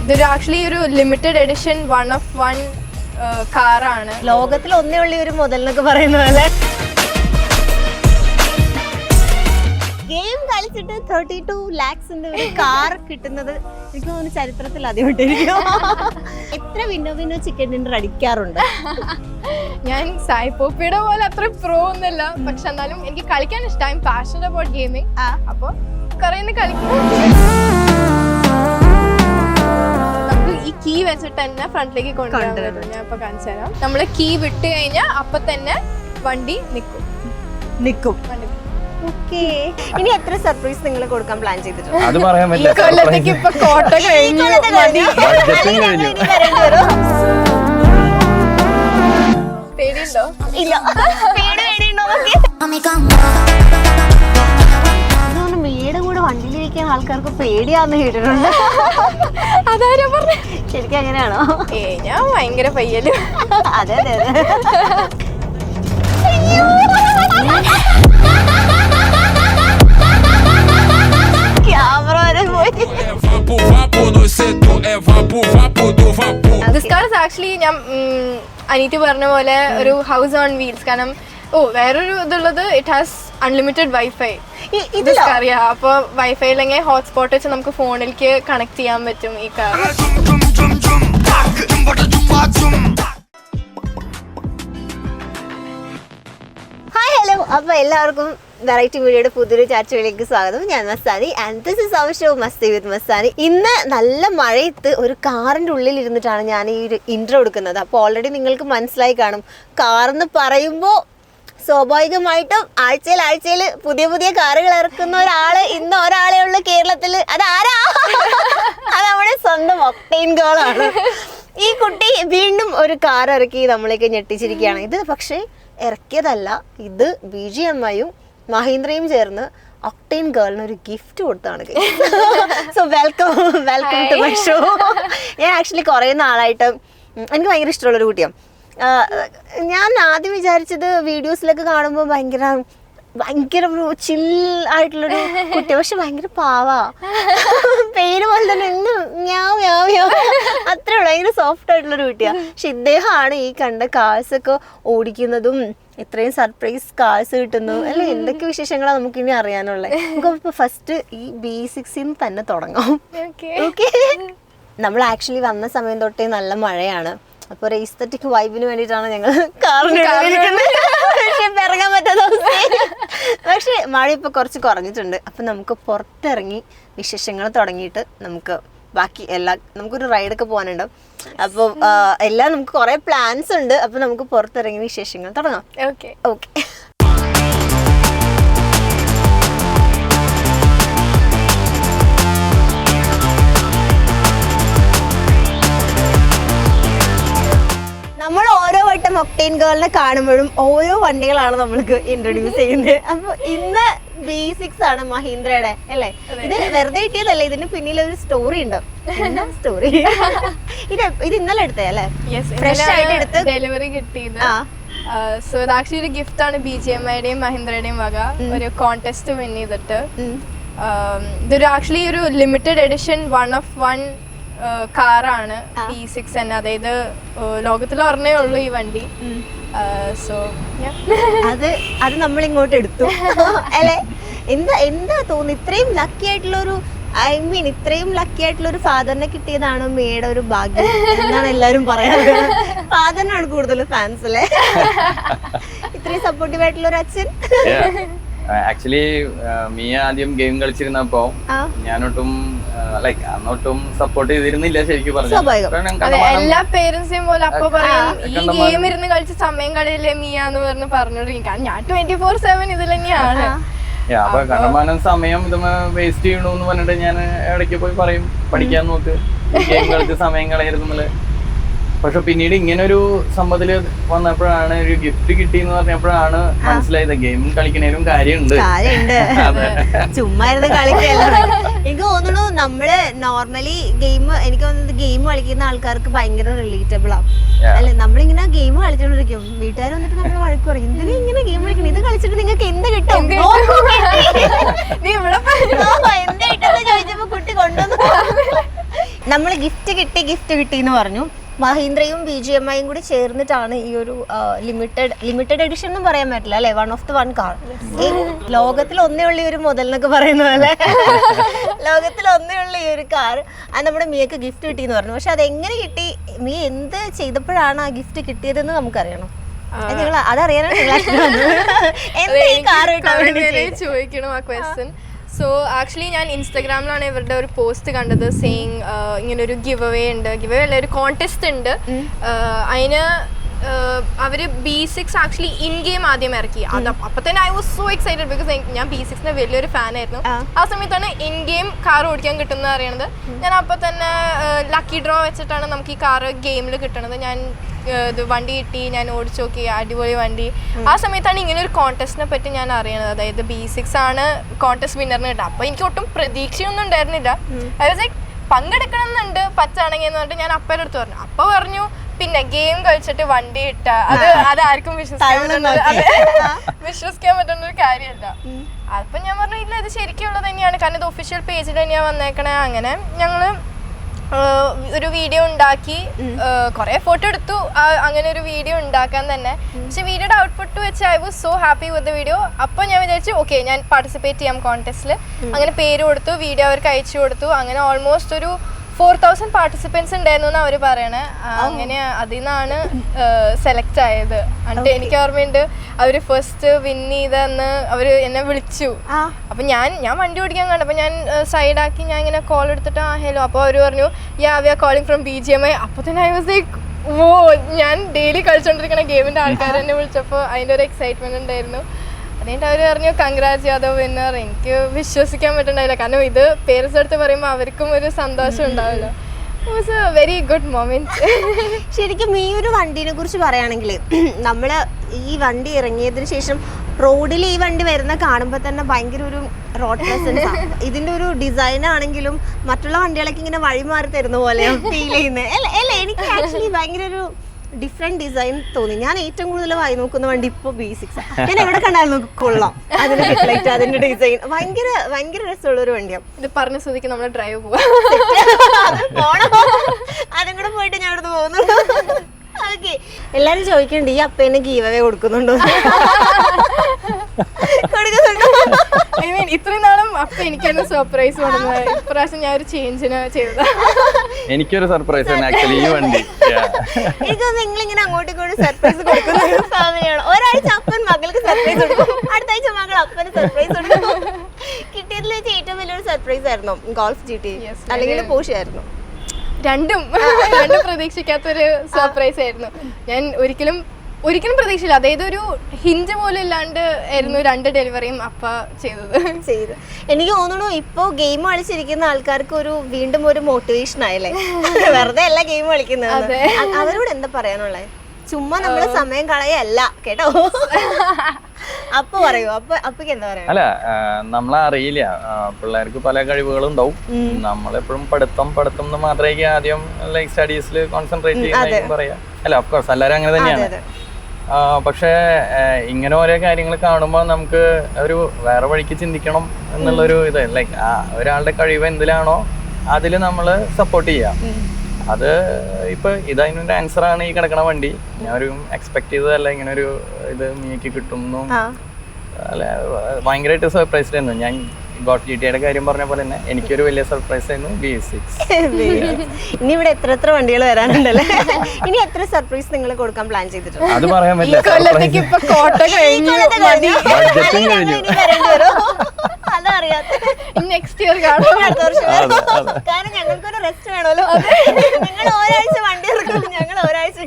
ഇതൊരു ആക്ച്വലി ഒരു limited edition 1 of 1 കാറാണ്. ലോകത്തിൽ ഒന്നേ ഉള്ള ഒരു മുതൽ എന്നൊക്കെ പറയുന്ന പോലെ. ഗെയിം കളിച്ചിട്ട് 32 lakhs ഒരു കാർ കിട്ടുന്നത് എനിക്ക് തോന്നുന്നു ചരിത്രത്തിൽ ആദ്യമായിട്ടായിരിക്കും. എത്ര വിന്നോ ചിക്കൻ ഡിന്നർ അടിക്കാറുണ്ട്? ഞാൻ സായി പോപ്പിയുടെ പോലെ അത്ര പ്രോ ഒന്നല്ല, പക്ഷെ എന്നാലും എനിക്ക് കളിക്കാൻ ഇഷ്ടം. Passionate about gaming. അപ്പൊ കുറെ കളിക്കും. ഈ കീ വെച്ചിട്ട് തന്നെ ഫ്രണ്ടിലേക്ക് കൊണ്ടുവരാൻ പറ്റും. ഞാൻ ഇപ്പൊ കാണിച്ചു തരാം. നമ്മള് കീ വിട്ട് കഴിഞ്ഞാൽ അപ്പൊ തന്നെ വണ്ടി നിക്കും. ഇനി എത്ര സർപ്രൈസ് നിങ്ങൾ കൊടുക്കാൻ പ്ലാൻ ചെയ്തിട്ടുണ്ട്? അത് പറയാൻ പറ്റില്ല. കൊല്ലത്തേക്ക് ഇപ്പൊ കോട്ട കഴിഞ്ഞു. പേടിയുണ്ടോ? ഇല്ല. മേയുടെ കൂടെ വണ്ടിയിലിരിക്കാൻ ആൾക്കാർക്ക് പേടിയാന്ന് കേട്ടിട്ടുണ്ട്. അതാരാ പറഞ്ഞേ? ശരിക്കും അങ്ങനെയാണോ? ഞാൻ ഭയങ്കര പയ്യല്. അതെ അതെ അതെ. ക്യാമറ വരെ പോയി. This car is actually ഞാൻ അനീതി പറഞ്ഞ പോലെ ഒരു ഹൗസ് ഓൺ വീൽസ്. കാരണം വേറൊരു ഇതുള്ളത് ഇറ്റ് ഹാസ് അൺലിമിറ്റഡ് വൈഫൈ. അറിയാം. അപ്പൊ വൈഫൈ അല്ലെങ്കിൽ ഹോട്ട്സ്പോട്ട് വെച്ച് നമുക്ക് ഫോണിലേക്ക് കണക്ട് ചെയ്യാൻ പറ്റും ഈ കാർ. ഹായ് ഹലോ, അപ്പൊ എല്ലാവർക്കും വെറൈറ്റി മീഡിയയുടെ പുതിയൊരു ചർച്ചയിലേക്ക് സ്വാഗതം. ഞാൻ Mastani and this is our show Masti with Mastani. ഇന്ന് നല്ല മഴയത്ത് ഒരു കാറിന്റെ ഉള്ളിൽ ഇരുന്നിട്ടാണ് ഞാൻ ഈ ഒരു ഇൻട്രോ എടുക്കുന്നത്. അപ്പോൾ ഓൾറെഡി നിങ്ങൾക്ക് മനസ്സിലായി കാണും, കാറെന്ന് പറയുമ്പോൾ സ്വാഭാവികമായിട്ടും ആഴ്ചയിൽ പുതിയ പുതിയ കാറുകൾ ഇറക്കുന്ന ഒരാള് ഇന്ന് ഒരാളെ ഉള്ളു കേരളത്തിൽ. അതാരാ? അത് നമ്മുടെ സ്വന്തം ഒക്ടൈൻ ഗേളാണ്. ഈ കുട്ടി വീണ്ടും ഒരു കാർ ഇറക്കി നമ്മളേക്ക് ഞെട്ടിച്ചിരിക്കുകയാണ്. ഇത് പക്ഷേ ഇറക്കിയതല്ല, ഇത് BGMIയും മഹീന്ദ്രയും ചേർന്ന് ഒക്ടൈൻ ഗേളിന് ഒരു ഗിഫ്റ്റ് കൊടുത്താണ്. So welcome to my show. ഞാൻ ആക്ച്വലി കുറേ നാളായിട്ട് എനിക്ക് ഭയങ്കര ഇഷ്ടമുള്ളൊരു കുട്ടിയാണ്. ഞാൻ ആദ്യം വിചാരിച്ചത് വീഡിയോസിലൊക്കെ കാണുമ്പോൾ ഭയങ്കര ഒരു ചിൽ ആയിട്ടുള്ളൊരു കുട്ടി, പക്ഷെ ഭയങ്കര പാവാ. പേര് പോലെ തന്നെ അത്രേ ഉള്ളു. ഭയങ്കര സോഫ്റ്റ് ആയിട്ടുള്ളൊരു കുട്ടിയാണ്. പക്ഷെ ഇദ്ദേഹമാണ് ഈ കണ്ട കാഴ്സൊക്കെ ഓടിക്കുന്നതും ഇത്രയും സർപ്രൈസ് കാഴ്സ് കിട്ടുന്നു അല്ലെ. എന്തൊക്കെ വിശേഷങ്ങളാണ് നമുക്ക് ഇനി അറിയാനുള്ളത്. നമുക്ക് ഫസ്റ്റ് ഈ B6 തന്നെ തുടങ്ങാം. ഓക്കെ. നമ്മൾ ആക്ച്വലി വന്ന സമയം തൊട്ടേ നല്ല മഴയാണ്. അപ്പൊ ഒരു എസ്തെറ്റിക് വൈബിന് വേണ്ടിയിട്ടാണ് ഞങ്ങൾ കാറിന് ഇറങ്ങാൻ പറ്റാത്ത അവസ്ഥ. പക്ഷെ മഴ ഇപ്പൊ കുറച്ച് കുറഞ്ഞിട്ടുണ്ട്. അപ്പൊ നമുക്ക് പുറത്തിറങ്ങി വിശേഷങ്ങൾ തുടങ്ങിയിട്ട് നമുക്ക് ബാക്കി നമുക്കൊരു റൈഡൊക്കെ പോകാനുണ്ട്. അപ്പോൾ എല്ലാം നമുക്ക് കുറെ പ്ലാൻസ് ഉണ്ട്. അപ്പൊ നമുക്ക് പുറത്തിറങ്ങി വിശേഷങ്ങൾ തുടങ്ങാം. ഓക്കെ. നമ്മൾ ഓരോ വട്ടം ഒക്ടൈൻ ഗേളിനെ കാണുമ്പോഴും ഓരോ വണ്ടികളാണ് നമ്മൾക്ക് ഇൻട്രൊഡ്യൂസ് ചെയ്യുന്നത്. അപ്പൊ ഇന്ന് B6 ആണ് മഹീന്ദ്രയുടെ അല്ലേ. ഇത് വെറുതെ കിട്ടിയതല്ല, ഇതിന് പിന്നിൽ ഒരു സ്റ്റോറി ഉണ്ട്. എന്താ സ്റ്റോറി? ഇത് ഇന്നലെ എടുത്തേ അല്ലേ? ഫ്രഷ് ആയിട്ട് എടുത്ത് ഡെലിവറി കിട്ടിയത്. സോ ഇത് ആക്ച്വലി ഒരു ഗിഫ്റ്റ് ആണ് BGMIയുടെയും മഹീന്ദ്രയുടെയും വക. ഒരു കോntest വിൻ ചെയ്തിട്ട് ഇതൊരു ആക്ച്വലി ഒരു ലിമിറ്റഡ് എഡിഷൻ 1 of 1 കാറാണ് B6 തന്നെ. അതായത് ലോകത്തിൽ ഒരെണ്ണേ ഉള്ളൂ ഈ വണ്ടി. സോ അത് നമ്മൾ ഇങ്ങോട്ട് എടുത്തു അല്ലെ. എന്താ തോന്നുന്നു ഇത്രയും ലക്കി ആയിട്ടുള്ളൊരു ഇത്രയും ലക്കി ആയിട്ടുള്ള ഒരു ഫാദറിനെ കിട്ടിയതാണോ മേയുടെ ഒരു ഭാഗ്യം എന്നാണ് എല്ലാരും പറയാറ്. ഫാദറിനാണ് കൂടുതൽ ഫാൻസ് അല്ലേ. ഇത്രയും സപ്പോർട്ടീവ് ആയിട്ടുള്ള ഒരു അച്ഛൻ. ആക്ച്വലി മിയ ആദ്യം ഗെയിം കളിച്ചിരുന്നപ്പോ ഞാനൊട്ടും അന്നൊട്ടും സപ്പോർട്ട് ചെയ്തിരുന്നില്ല ശരിക്കും പറഞ്ഞു. എല്ലാ പേരൻസിനും പോലെ അപ്പൊ പറയും ഈ ഗെയിം ഇരുന്ന് കളിച്ച് സമയം കളയില്ലേ മിയ എന്ന് പറഞ്ഞോണ്ടിരിക്കും. കാരണം ഞാൻ 24/7 ഇതിൽ തന്നെയാണ്. അപ്പൊ കണ്ടമാനം സമയം ഇത് വേസ്റ്റ് ചെയ്യണോന്ന് പറഞ്ഞിട്ട് ഞാൻ ഇടയ്ക്ക് പോയി പറയും പഠിക്കാൻ നോക്ക്, ഗെയിം കളിച്ച് സമയം കളയരുതെന്നുള്ളത്. പക്ഷെ പിന്നീട് ഇങ്ങനെ ഒരു സംഭവത്തില് വന്നപ്പോഴാണ് ഒരു ഗിഫ്റ്റ് കിട്ടി എന്ന് പറഞ്ഞപ്പോഴാണ് മനസ്സിലായത് ഗെയിം കളിക്കണേലും കാര്യമുണ്ട്. ചുമ്മാ ഇരുന്ന് കളിക്കല്ല. എനിക്ക് തോന്നുന്നു നമ്മള് നോർമലി എനിക്ക് തോന്നുന്നത് ഗെയിം കളിക്കുന്ന ആൾക്കാർക്ക് ഭയങ്കര റിലേറ്റബിൾ ആവും അല്ലെ. നമ്മളിങ്ങനെ ഗെയിം കളിച്ചോണ്ടിരിക്കും, വീട്ടുകാർ വന്നിട്ട് നമ്മൾ വഴക്ക് പറയും, എന്തിനാ ഇങ്ങനെ ഗെയിം കളിക്കണം, ഇത് കളിച്ചിട്ട് നിങ്ങൾക്ക് എന്ത് കിട്ടും? നമ്മൾ ഗിഫ്റ്റ് കിട്ടി എന്ന് പറഞ്ഞു. മഹീന്ദ്രയും BGMI കൂടി ചേർന്നിട്ടാണ് ഈ ഒരു ലിമിറ്റഡ് എഡിഷൻ എന്നും പറയാൻ പറ്റില്ല അല്ലെ, 1 of the 1 കാർ. ലോകത്തിൽ ഒന്നേ ഉള്ള ഒരു മുതൽ എന്നൊക്കെ പറയുന്ന പോലെ ലോകത്തിൽ ഒന്നേ ഉള്ള ഈ ഒരു കാർ അത് നമ്മുടെ മിയക്ക് ഗിഫ്റ്റ് കിട്ടിയെന്ന് പറഞ്ഞു. പക്ഷെ അതെങ്ങനെ കിട്ടി, മിയ എന്ത് ചെയ്തപ്പോഴാണ് ആ ഗിഫ്റ്റ് കിട്ടിയതെന്ന് നമുക്കറിയണം. അതറിയാനാണ് ചോദിക്കണം ആ ക്വസ്റ്റ്യൻ. സോ ആക്ച്വലി ഞാൻ ഇൻസ്റ്റാഗ്രാമിലാണ് ഇവരുടെ ഒരു പോസ്റ്റ് കണ്ടത് സെയിങ് ഇങ്ങനെ ഒരു ഗിവ് അവേ ഉണ്ട്, ഗിവ് അവേ അല്ല ഒരു കോൺടെസ്റ്റ് ഉണ്ട്. അതിന് അവര് B6 ആക്ച്വലി ഇൻ ഗെയിം ആദ്യം ഇറക്കി. അത് അപ്പൊ തന്നെ I was so excited because ഞാൻ B6ന്റെ വലിയൊരു ഫാൻ ആയിരുന്നു. ആ സമയത്താണ് ഇൻ ഗെയിം കാർ ഓടിക്കാൻ കിട്ടുന്നത് അറിയണത്. ഞാൻ അപ്പൊ തന്നെ ലക്കി ഡ്രോ വെച്ചിട്ടാണ് നമുക്ക് ഈ കാറ് ഗെയിമിൽ കിട്ടണത്. ഞാൻ ഇത് വണ്ടി കിട്ടി, ഞാൻ ഓടിച്ചു നോക്കി, അടിപൊളി വണ്ടി. ആ സമയത്താണ് ഇങ്ങനെ ഒരു കോൺടെസ്റ്റിനെ പറ്റി ഞാൻ അറിയണത്. അതായത് B6 ആണ് കോൺടെസ്റ്റ് വിന്നറിന് കിട്ടുക. അപ്പൊ എനിക്ക് ഒട്ടും പ്രതീക്ഷയൊന്നും ഉണ്ടായിരുന്നില്ല. ഐ വാസ് ലൈക്ക് പങ്കെടുക്കണം എന്നുണ്ട് പറ്റാണെങ്കിൽ എന്ന് പറഞ്ഞിട്ട് ഞാൻ അപ്പയുടെ അടുത്ത് പറഞ്ഞു. അപ്പ പറഞ്ഞു പിന്നെ ഗെയിം കളിച്ചിട്ട് വണ്ടി ഇട്ട അത് ആർക്കും വിശ്വസിക്കാൻ പറ്റുന്ന ഒരു കാര്യമല്ല. അപ്പൊ ഞാൻ പറഞ്ഞു ഇല്ല ഇത് ശരിക്കുള്ളത് തന്നെയാണ്, കാരണം ഇത് ഒഫീഷ്യൽ പേജിൽ തന്നെയാണ് വന്നേക്കണേ. അങ്ങനെ ഞങ്ങള് ഒരു വീഡിയോ ഉണ്ടാക്കി, കുറെ ഫോട്ടോ എടുത്തു അങ്ങനെ ഒരു വീഡിയോ ഉണ്ടാക്കാൻ തന്നെ. പക്ഷെ വീഡിയോയുടെ ഔട്ട്പുട്ട് വെച്ച് I was so happy with the video. അപ്പോൾ ഞാൻ വിചാരിച്ചു ഓക്കെ ഞാൻ പാർട്ടിസിപ്പേറ്റ് ചെയ്യാം കോൺടെസ്റ്റിൽ. അങ്ങനെ പേര് കൊടുത്തു, വീഡിയോ അവർക്ക് അയച്ചു കൊടുത്തു. അങ്ങനെ ഓൾമോസ്റ്റ് ഒരു 4000 പാർട്ടിസിപ്പൻസ് ഉണ്ടായിരുന്നു എന്ന് അവർ പറയണേ. അങ്ങനെ അതിൽ നിന്നാണ് സെലക്ട് ആയത്. എന്നിട്ട് എനിക്ക് ഓർമ്മയുണ്ട് അവർ ഫസ്റ്റ് വിൻ ചെയ്തെന്ന് അവർ എന്നെ വിളിച്ചു. അപ്പൊ ഞാൻ വണ്ടി ഓടിക്കാൻ കണ്ടപ്പോൾ ഞാൻ സൈഡാക്കി ഞാൻ ഇങ്ങനെ കോൾ എടുത്തിട്ട് ഹലോ. അപ്പോൾ അവർ പറഞ്ഞു we are calling from BGMI. അപ്പോൾ തന്നെ ഐ വാസ് ലൈക്ക് ഓ, ഞാൻ ഡെയിലി കളിച്ചോണ്ടിരിക്കുന്ന ഗെയിമിന്റെ ആൾക്കാർ എന്നെ വിളിച്ചപ്പോൾ അതിൻ്റെ ഒരു എക്സൈറ്റ്മെന്റ് ഉണ്ടായിരുന്നു. അതുകൊണ്ട് അവർ പറഞ്ഞു കൺഗ്രാറ്റ്സ് യാദവ് വിന്നർ. എനിക്ക് വിശ്വസിക്കാൻ പറ്റുന്നുണ്ടായില്ല, കാരണം ഇത് പേരൻസ് അടുത്ത് പറയുമ്പോൾ അവർക്കും ഒരു സന്തോഷം ഉണ്ടാവില്ല. It was A very good moment. ശരിക്കും ഈ ഒരു വണ്ടീനെ കുറിച്ച് പറയുകയാണെങ്കിൽ നമ്മൾ ഈ വണ്ടി ഇറങ്ങിയതിന് ശേഷം റോഡിൽ ഈ വണ്ടി വരുന്ന കാണുമ്പോൾ തന്നെ ഭയങ്കര ഒരു റോഡ് പ്രസൻസ് ആണ്. ഇതിന്റെ ഒരു ഡിസൈൻ ആണെങ്കിലും മറ്റുള്ള വണ്ടികളൊക്കെ ഇങ്ങനെ വഴിമാറി തരുന്ന പോലെയാണ് ഫീൽ ചെയ്യുന്നത് അല്ല. എനിക്ക് ആക്ച്വലി ഭയങ്കര ഒരു ഡിഫറെന്റ് ഡിസൈൻ തോന്നി. ഞാൻ ഏറ്റവും കൂടുതൽ വായി നോക്കുന്ന വണ്ടി ഇപ്പോൾ B6. ഞാൻ എവിടെ കണ്ടാലും കൊള്ളാം അതിന്റെ ഹെഡ്ലൈറ്റ്, അതിന്റെ ഡിസൈൻ ഭയങ്കര രസമുള്ള ഒരു വണ്ടിയാണ്. ഇത് പറഞ്ഞ സ്ഥിതിക്ക് നമ്മുടെ ഡ്രൈവ് പോവാം, അതും കൂടെ പോയിട്ട് ഞാൻ അവിടുന്ന് പോകുന്നു. ഓക്കെ, എല്ലാരും ചോദിക്കണ്ട് ഈ അപ്പേനെ ഗീവ് അവേ കൊടുക്കുന്നുണ്ടോ? ഐ മീൻ ഇത്രയും നാളും അപ്പൊ എനിക്കൊന്ന് സർപ്രൈസ് കൊടുക്കുന്നത്. ഇപ്രാവശ്യം ഞാൻ ഒരു ചേഞ്ചിന് ചെയ്തതാ. എനിക്കൊരു സർപ്രൈസ് ആണ് ആക്ച്വലി ഈ വണ്ടി. എനിക്ക് തോന്നുന്നു നിങ്ങളിങ്ങനെ അങ്ങോട്ടും ഇങ്ങോട്ടും സർപ്രൈസ് കൊടുക്കുന്ന ഒരു ഫാമിലിയാണ്. ഒരാഴ്ച അപ്പൻ മകൾക്ക് സർപ്രൈസ് കൊടുക്കും, അടുത്ത ആഴ്ച മകൾ അപ്പന് സർപ്രൈസ് കൊടുക്കും. കിട്ടിയതിൽ വെച്ച് ഏറ്റവും വലിയൊരു സർപ്രൈസ് ആയിരുന്നു ഗോൾഫ് GT അല്ലെങ്കിൽ പോഷ് ആയിരുന്നു? രണ്ടും പ്രതീക്ഷിക്കാത്തൊരു സർപ്രൈസ് ആയിരുന്നു. ഞാൻ ഒരിക്കലും പ്രതീക്ഷയില്ല. അതായത് ഒരു ഹിഞ്ച് പോലും ഇല്ലാണ്ട് ആയിരുന്നു 2 ഡെലിവറിയും അപ്പ ചെയ്തത്. എനിക്ക് തോന്നുന്നു ഇപ്പൊ ഗെയിം കളിച്ചിരിക്കുന്ന ആൾക്കാർക്ക് വീണ്ടും ഒരു മോട്ടിവേഷൻ ആയല്ലേ, വെറുതെ അല്ല ഗെയിം കളിക്കുന്നത്. അവരോട് എന്താ പറയാനുള്ളത്? ചുമ്മാ നമ്മള് സമയം കളയല്ല കേട്ടോ. അപ്പൊ പറയൂ, അപ്പൊക്ക് എന്താ പറയാ? അല്ല, നമ്മളെ അറിയില്ല, പിള്ളേർക്ക് പല കഴിവുകളും ഉണ്ടാവും. നമ്മളെപ്പോഴും പഠിത്തം എന്ന് മാത്രമേ ആദ്യം ലൈക്ക് സ്റ്റഡീസിൽ കോൺസെൻട്രേറ്റ് ചെയ്യുന്ന പറയാ. അല്ല, ഓഫ്കോഴ്സ് എല്ലാവരും അങ്ങനെ തന്നെയാണ്. പക്ഷേ ഇങ്ങനെ ഓരോ കാര്യങ്ങൾ കാണുമ്പോൾ നമുക്ക് ഒരു വേറെ വഴിക്ക് ചിന്തിക്കണം എന്നുള്ളൊരു ഇത്, ലൈക്ക് ഒരാളുടെ കഴിവ് എന്തിലാണോ അതിൽ നമ്മൾ സപ്പോർട്ട് ചെയ്യാം. അത് ഇപ്പൊ ഇതിനൊരു ആൻസർ ആണ് ഈ കിടക്കണ വണ്ടി. ഞാൻ ഒരു എക്സ്പെക്ട് ചെയ്തതല്ല ഇങ്ങനെ ഒരു ഇത് മിയക്ക് കിട്ടുന്നു. അല്ല, ഭയങ്കരമായിട്ട് സർപ്രൈസ്ഡ് ആയിരുന്നു. ഞാൻ ഗോട്ട് GTയുടെ കാര്യം പറഞ്ഞ പോലെ തന്നെ എനിക്കൊരു വലിയ സർപ്രൈസ് ആയിരുന്നു B6. ഇനി ഇവിടെ എത്ര വണ്ടികൾ വരാനുണ്ടല്ലേ? ഇനി എത്ര സർപ്രൈസ് നിങ്ങൾ കൊടുക്കാൻ പ്ലാൻ ചെയ്തിട്ടുണ്ട്? അത് പറയാൻ പറ്റില്ല. നെക്സ്റ്റ് ഇയർ കാരണം ഞങ്ങൾക്കൊരു റെസ്റ്റ് വേണമല്ലോ. നിങ്ങൾ ഒരാഴ്ച വണ്ടി ഇറക്കും, ഞങ്ങൾ ഒരാഴ്ച.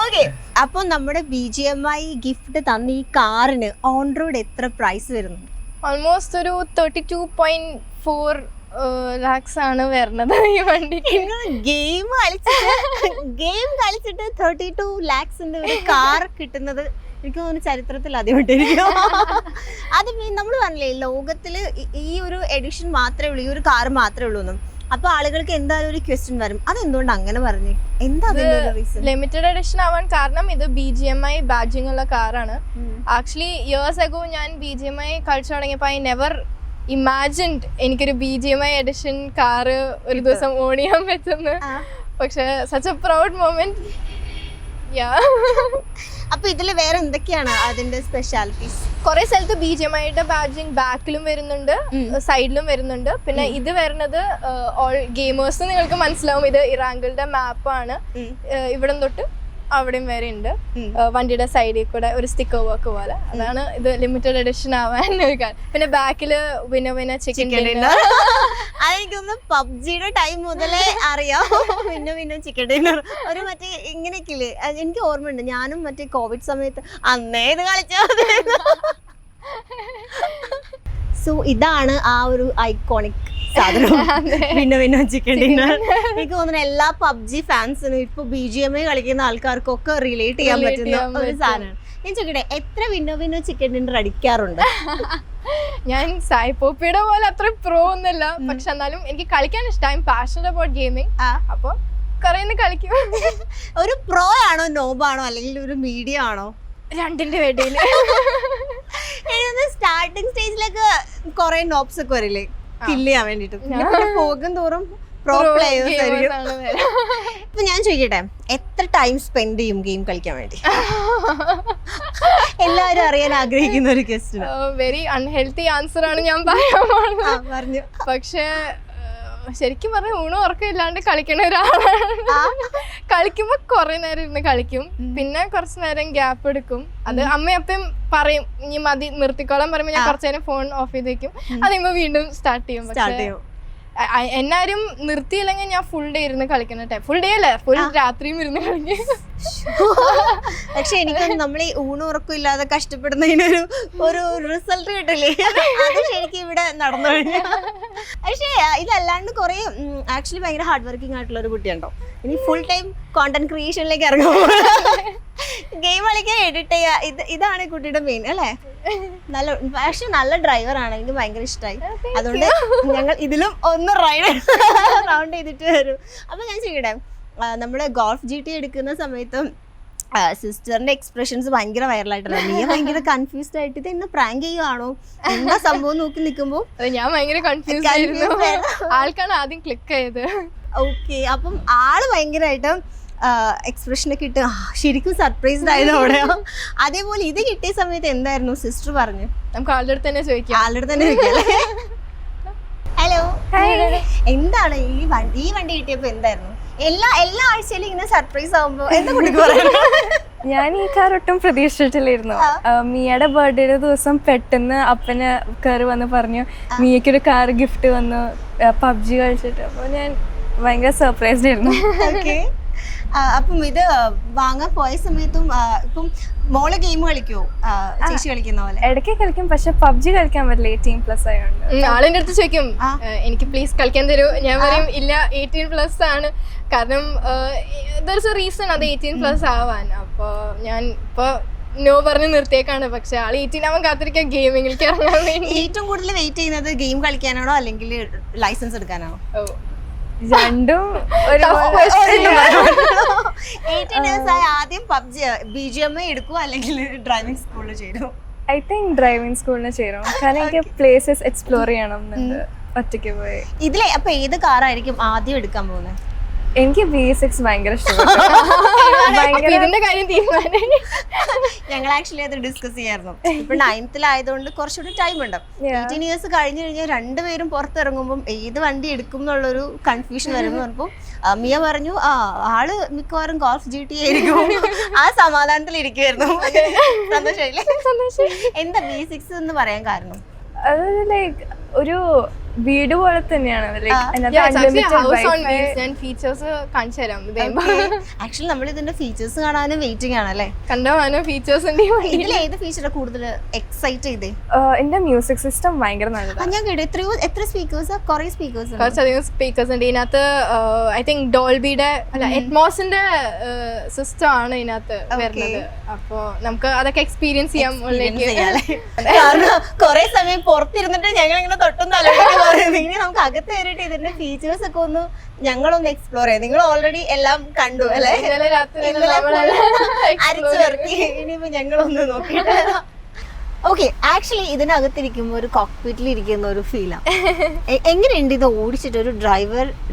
ഓക്കെ, അപ്പൊ നമ്മുടെ BGMI ഗിഫ്റ്റ് തന്ന ഈ കാറിന് ഓൺ റോഡ് എത്ര പ്രൈസ് വരുന്നു? ഓൾമോസ്റ്റ് ഒരു 32.4 lakhs ആണ് വരുന്നത് ഈ വണ്ടിക്ക്. ഗെയിം കളിച്ചിട്ട് 32 lakhsന്റെ ഒരു കാർ കിട്ടുന്നത് എനിക്ക് തോന്നുന്നു ചരിത്രത്തിൽ ആദ്യമായിട്ടായിരിക്കും. അത് നമ്മൾ പറഞ്ഞില്ലേ ലോകത്തില് ഈ ഒരു എഡിഷൻ മാത്രമേ ഉള്ളൂ, ഈ ഒരു കാർ മാത്രമേ ഉള്ളൂ എന്നും. അപ്പൊ ആളുകൾക്ക് എന്തായാലും ഒരു ക്വസ്റ്റ്യൻ വരും, അതെന്തുകൊണ്ട് അങ്ങനെ പറഞ്ഞു? എന്താ ലിമിറ്റഡ് എഡിഷൻ ആവാൻ കാരണം ഇത് BGMI ബാഡ്ജിങ് ഉള്ള കാറാണ്. ആക്ച്വലി ഇയേഴ്സ് അഗോ ഞാൻ BGMI കളിച്ചു തുടങ്ങിയപ്പോൾ ഐ നെവർ ഇമാജിൻഡ് എനിക്കൊരു BGMI എഡിഷൻ കാറ് ഒരു ദിവസം ഓൺ ചെയ്യാൻ പറ്റുന്നു. പക്ഷെ സച്ച് എ പ്രൗഡ് മൊമെന്റ്. അപ്പൊ ഇതില് വേറെ എന്തൊക്കെയാണ് അതിന്റെ സ്പെഷ്യാലിറ്റീസ്? കുറെ സ്ഥലത്ത് BGMIയുടെ ബാഡ്ജിങ് ബാക്കിലും വരുന്നുണ്ട്, സൈഡിലും വരുന്നുണ്ട്. പിന്നെ ഇത് വരുന്നത് ഓൾ ഗെയിമേഴ്സ് നിങ്ങൾക്ക് മനസ്സിലാവും, ഇത് ഇറാങ്കിളുടെ മാപ്പാണ്. ഇവിടെ തൊട്ട് അവിടെയും വരെ ഉണ്ട്. വണ്ടിയുടെ സൈഡിൽ കൂടെ ഒരു സ്റ്റിക്കർ വർക്ക് പോലെ. അതാണ് ഇത് ലിമിറ്റഡ് എഡിഷൻ ആവാൻ ഒരു കാര്യം. പിന്നെ ബാക്കില് വിന ചിക്കൻ ഡിന്നർ. അതെനിക്കൊന്ന് പബ്ജിയുടെ ടൈം മുതലേ അറിയാം. പിന്നെ ചിക്കൻ ഡിന്നർ ഒരു മറ്റേ ഇങ്ങനെയൊക്കെ എനിക്ക് ഓർമ്മയുണ്ട്. ഞാനും മറ്റേ കോവിഡ് സമയത്ത് അന്നേ ഇത് കളിച്ചാൽ. സോ ഇതാണ് ആ ഒരു ഐക്കോണിക് സാധനം, പിന്നെ ചിക്കൻ ഡിന്നർ. എനിക്ക് തോന്നുന്നു എല്ലാ പബ്ജി ഫാൻസിനും ഇപ്പൊ BGMI കളിക്കുന്ന ആൾക്കാർക്കൊക്കെ റിലേറ്റ് ചെയ്യാൻ പറ്റുന്ന ഒരു സാധനമാണ്. ഞാൻ ചോദിക്കട്ടെ, എത്ര വിന്നോ ചിക്കൻ ഡിന്നർ അടിക്കാറുണ്ട്? ഞാൻ സായി പോപ്പിയുടെ പോലെ അത്ര പ്രോ ഒന്നല്ല, പക്ഷെ എന്നാലും എനിക്ക് കളിക്കാൻ ഇഷ്ടം. Passionate about gaming. അപ്പൊ കുറെ കളിക്കും. ഒരു പ്രോ ആണോ നോബാണോ അല്ലെങ്കിൽ ഒരു മീഡിയം ആണോ? രണ്ടിന്റെ ഇടയില്. സ്റ്റാർട്ടിങ് സ്റ്റേജിലൊക്കെ കുറെ നോബ്സ് ഒക്കെ വരില്ലേ കില്ല് ചെയ്യാൻ വേണ്ടിട്ട്, പോകും തോറും പ്രോ പ്ലേയേഴ്സ് ആയിരിക്കും. ഇപ്പൊ ഞാൻ ചോദിക്കട്ടെ, എത്ര ടൈം സ്പെൻഡ് ചെയ്യും ഗെയിം കളിക്കാൻ വേണ്ടി? എല്ലാവരും അറിയാൻ ആഗ്രഹിക്കുന്ന ഒരു ക്വസ്റ്റ്യൻ. വെരി അൺഹെൽത്തി ആൻസർ ആണ് ഞാൻ പറഞ്ഞു. പക്ഷേ ശരിക്കും പറഞ്ഞ ഊണും ഉറക്കം ഇല്ലാണ്ട് കളിക്കണ ഒരാളാണ്. കളിക്കുമ്പോ കുറെ നേരം ഇരുന്ന് കളിക്കും, പിന്നെ കുറച്ചു നേരം ഗ്യാപ്പ് എടുക്കും. അത് അമ്മയപ്പം പറയും ഇനി മതി നിർത്തിക്കോളാൻ പറയുമ്പോ ഞാൻ കുറച്ചു നേരം ഫോൺ ഓഫ് ചെയ്ത് വെക്കും. അത് കഴിയുമ്പോ വീണ്ടും സ്റ്റാർട്ട് ചെയ്യും. എന്നാരും നിർത്തിയില്ലെങ്കിൽ ഞാൻ ഫുൾ ഡേ ഇരുന്ന് കളിക്കുന്ന ടൈം. ഫുൾ ഡേ അല്ല, ഫുൾ രാത്രിയും ഇരുന്ന് കളിക്കും. പക്ഷെ എനിക്ക് നമ്മൾ ഈ ഊണുറക്കം ഇല്ലാതെ കഷ്ടപ്പെടുന്നതിനൊരു ഒരു റിസൾട്ട് കിട്ടില്ലേ? അത് ശരിക്കും ഇവിടെ നടന്നു കഴിഞ്ഞു. പക്ഷേ ഇതല്ലാണ്ട് കുറെ ആക്ച്വലി ഭയങ്കര ഹാർഡ് വർക്കിംഗ് ആയിട്ടുള്ള ഒരു കുട്ടിയുണ്ടോ? ഇനി ഫുൾ ടൈം കോണ്ടന്റ് ക്രിയേഷനിലേക്ക് ഇറങ്ങുമ്പോൾ ഗെയിം കളിക്കാൻ എഡിറ്റ് ചെയ്യുക, ഇതാണ് ഈ കുട്ടിയുടെ മെയിൻ അല്ലേ? നല്ല പക്ഷെ നല്ല ഡ്രൈവറാണ്, എനിക്ക് ഭയങ്കര ഇഷ്ടമായി. അതുകൊണ്ട് ഞങ്ങൾ ഇതിലും ഒന്ന് റൗണ്ട് ചെയ്തിട്ട് വരും. അപ്പൊ ഞാൻ ചെയ്യട്ടെ, നമ്മള് ഗോൾഫ് GT എടുക്കുന്ന സമയത്ത് സിസ്റ്ററിന്റെ എക്സ്പ്രഷൻസ് ഭയങ്കര വൈറലായിട്ടല്ലോ. നീ ഭയങ്കര കൺഫ്യൂസ്ഡ് ആയിട്ട് ഇത് എന്നെ പ്രാങ്ക് ചെയ്യുകയാണോ എന്താ സംഭവം നോക്കി നിൽക്കുമ്പോ ഞാൻ ഭയങ്കര കൺഫ്യൂസ് ആയിരുന്നു. ആൾക്കാണ് ആദ്യം ക്ലിക്ക് ചെയ്ത്. ഓക്കെ, അപ്പം ആള് ഭയങ്കരമായിട്ട് എക്സ്പ്രഷൻ ഒക്കെ ഇട്ട് ശരിക്കും സർപ്രൈസ്ഡ് ആയത് അവിടെയോ. അതേപോലെ ഇത് കിട്ടിയ സമയത്ത് എന്തായിരുന്നു സിസ്റ്റർ പറഞ്ഞു? നമുക്ക് ആളുടെ അടുത്ത് തന്നെ ചോദിക്കാം. ഹലോ, എന്താണ് ഈ വണ്ടി കിട്ടിയപ്പോ എന്തായിരുന്നു? എല്ലാ ആഴ്ചയിലും ഇങ്ങനെ സർപ്രൈസ് ആവുമ്പോ എന്താ കുട്ടിക്ക് പറയുന്നത്? ഞാൻ ഈ കാർ ഒട്ടും പ്രതീക്ഷിച്ചിട്ടില്ലായിരുന്നു. മിയയുടെ ബർത്ത്ഡേയുടെ ദിവസം പെട്ടെന്ന് അപ്പന് കയറി വന്ന് പറഞ്ഞു മിയക്കൊരു കാർ ഗിഫ്റ്റ് വന്നു PUBG കളിച്ചിട്ട്. അപ്പോൾ ഞാൻ ഭയങ്കര സർപ്രൈസ്ഡ് ആയിരുന്നു. ഓക്കെ, അപ്പം ഇത് വാങ്ങാൻ പോയ സമയത്തും ഇപ്പം മോള് ഗെയിം കളിക്കുവോ? ചേച്ചി കളിക്കുന്ന പോലെ ഇടയ്ക്ക് കളിക്കും, പക്ഷെ PUBG കളിക്കാൻ പറ്റില്ല 18+ ആയതുകൊണ്ട്. ആളിന്റെ അടുത്ത് ചോദിക്കും എനിക്ക് പ്ലീസ് കളിക്കാൻ തരൂ. ഞാൻ പറയും ഇല്ല 18+ ആണ്. കാരണം റീസൺ അത് 18+ ആവാൻ. അപ്പൊ ഞാൻ ഇപ്പൊ നോ പറഞ്ഞ് നിർത്തിയേക്കാണ്. പക്ഷെ ആൾ 18 ആവാൻ കാത്തിരിക്കാൻ ഗെയിമിംഗിലേക്ക് ഇറങ്ങാൻ വേണ്ടി. ഏറ്റവും കൂടുതൽ വെയിറ്റ് ചെയ്യുന്നത് ഗെയിം കളിക്കാനാണോ അല്ലെങ്കിൽ ലൈസൻസ് എടുക്കാനാണോ? രണ്ടും 18 years ആയി ആദ്യം BGMI എടുക്കുവോ അല്ലെങ്കിൽ ഡ്രൈവിംഗ് സ്കൂളിൽ ചേരുമോ? ഐ തിങ്ക് ഡ്രൈവിംഗ് സ്കൂളിന് ചേരും. കാരണം എനിക്ക് പ്ലേസസ് എക്സ്പ്ലോർ ചെയ്യണം എന്നുണ്ട് ഒറ്റയ്ക്ക് പോയി. ഇതിലെ അപ്പൊ ഏത് കാറായിരിക്കും ആദ്യം എടുക്കാൻ പോകുന്നത്? എനിക്ക് V6 ഭയങ്കര ഇഷ്ടപ്പെട്ടു. ഇതിന്റെ കാര്യം തീരുമാനം ഞങ്ങൾ ആക്ച്വലി അത് ഡിസ്കസ് ചെയ്യായിരുന്നു. ഇപ്പൊ 9th ആയതുകൊണ്ട് കുറച്ചുകൂടി ടൈം ഉണ്ട്. 18 years കഴിഞ്ഞു കഴിഞ്ഞാൽ രണ്ടുപേരും പുറത്തിറങ്ങുമ്പോൾ ഏത് വണ്ടി എടുക്കും എന്നുള്ളൊരു കൺഫ്യൂഷൻ വരുന്നു. പറഞ്ഞപ്പോൾ മിയ പറഞ്ഞു ആള് മിക്കവാറും ഗോൾഫ് GT ആയിരിക്കും. ആ സമാധാനത്തിൽ ഇരിക്കുവായിരുന്നു. സന്തോഷമായില്ലേ? എന്താ V6 എന്ന് പറയാൻ കാരണം? അത് ലൈക്ക് ഒരു വീട് പോലെ തന്നെയാണ്. ആക്ച്വലി നമ്മൾ ഇതിന്റെ ഫീച്ചേഴ്സ് കാണാനും വെയിറ്റിംഗ് ആണല്ലേ? കണ്ടോ ഫീച്ചേഴ്സ്. ഇതിൽ ഏത് ഫീച്ചറാണ് കൂടുതൽ എക്സൈറ്റ് ചെയ്തേ? എന്റെ മ്യൂസിക് സിസ്റ്റം ഭയങ്കര നല്ലതാണ്. ഞാൻ കേട്ടു എത്ര സ്പീക്കേഴ്സ്? കുറെ സ്പീക്കേഴ്സ്, കുറച്ചധികം സ്പീക്കേഴ്സ് ഉണ്ട് ഇതിനകത്ത്. ഐ തിങ്ക് ഡോൾബിയുടെ അല്ല എറ്റ്മോസിന്റെ സിസ്റ്റം ആണ് ഇതിനകത്ത് വരുന്നത്. അപ്പൊ നമുക്ക് അതൊക്കെ എക്സ്പീരിയൻസ് ചെയ്യാം. കുറെ സമയം പുറത്തിരുന്നിട്ട് ഞങ്ങൾ ഇങ്ങനെ തൊട്ടും തലയിലേക്ക് ഇനി നമുക്ക് അകത്ത് കയറിയിട്ട് ഇതിന്റെ ഫീച്ചേഴ്സ് ഒക്കെ ഒന്ന് ഞങ്ങളൊന്ന് എക്സ്പ്ലോർ ചെയ്യാം. നിങ്ങൾ ഓൾറെഡി എല്ലാം കണ്ടു അല്ലെ? അരിച്ചു വരക്കി. ഇനിയിപ്പോ ഞങ്ങളൊന്ന് നോക്കിയിട്ട് ഓക്കെ, ആക്ച്വലി ഇതിനകത്തിരിക്കുമ്പോൾ ഒരു കോക്പിറ്റിൽ ഇരിക്കുന്ന ഒരു ഫീലാണ്. എങ്ങനെയുണ്ട് ഇത് ഓടിച്ചിട്ട് ഒരു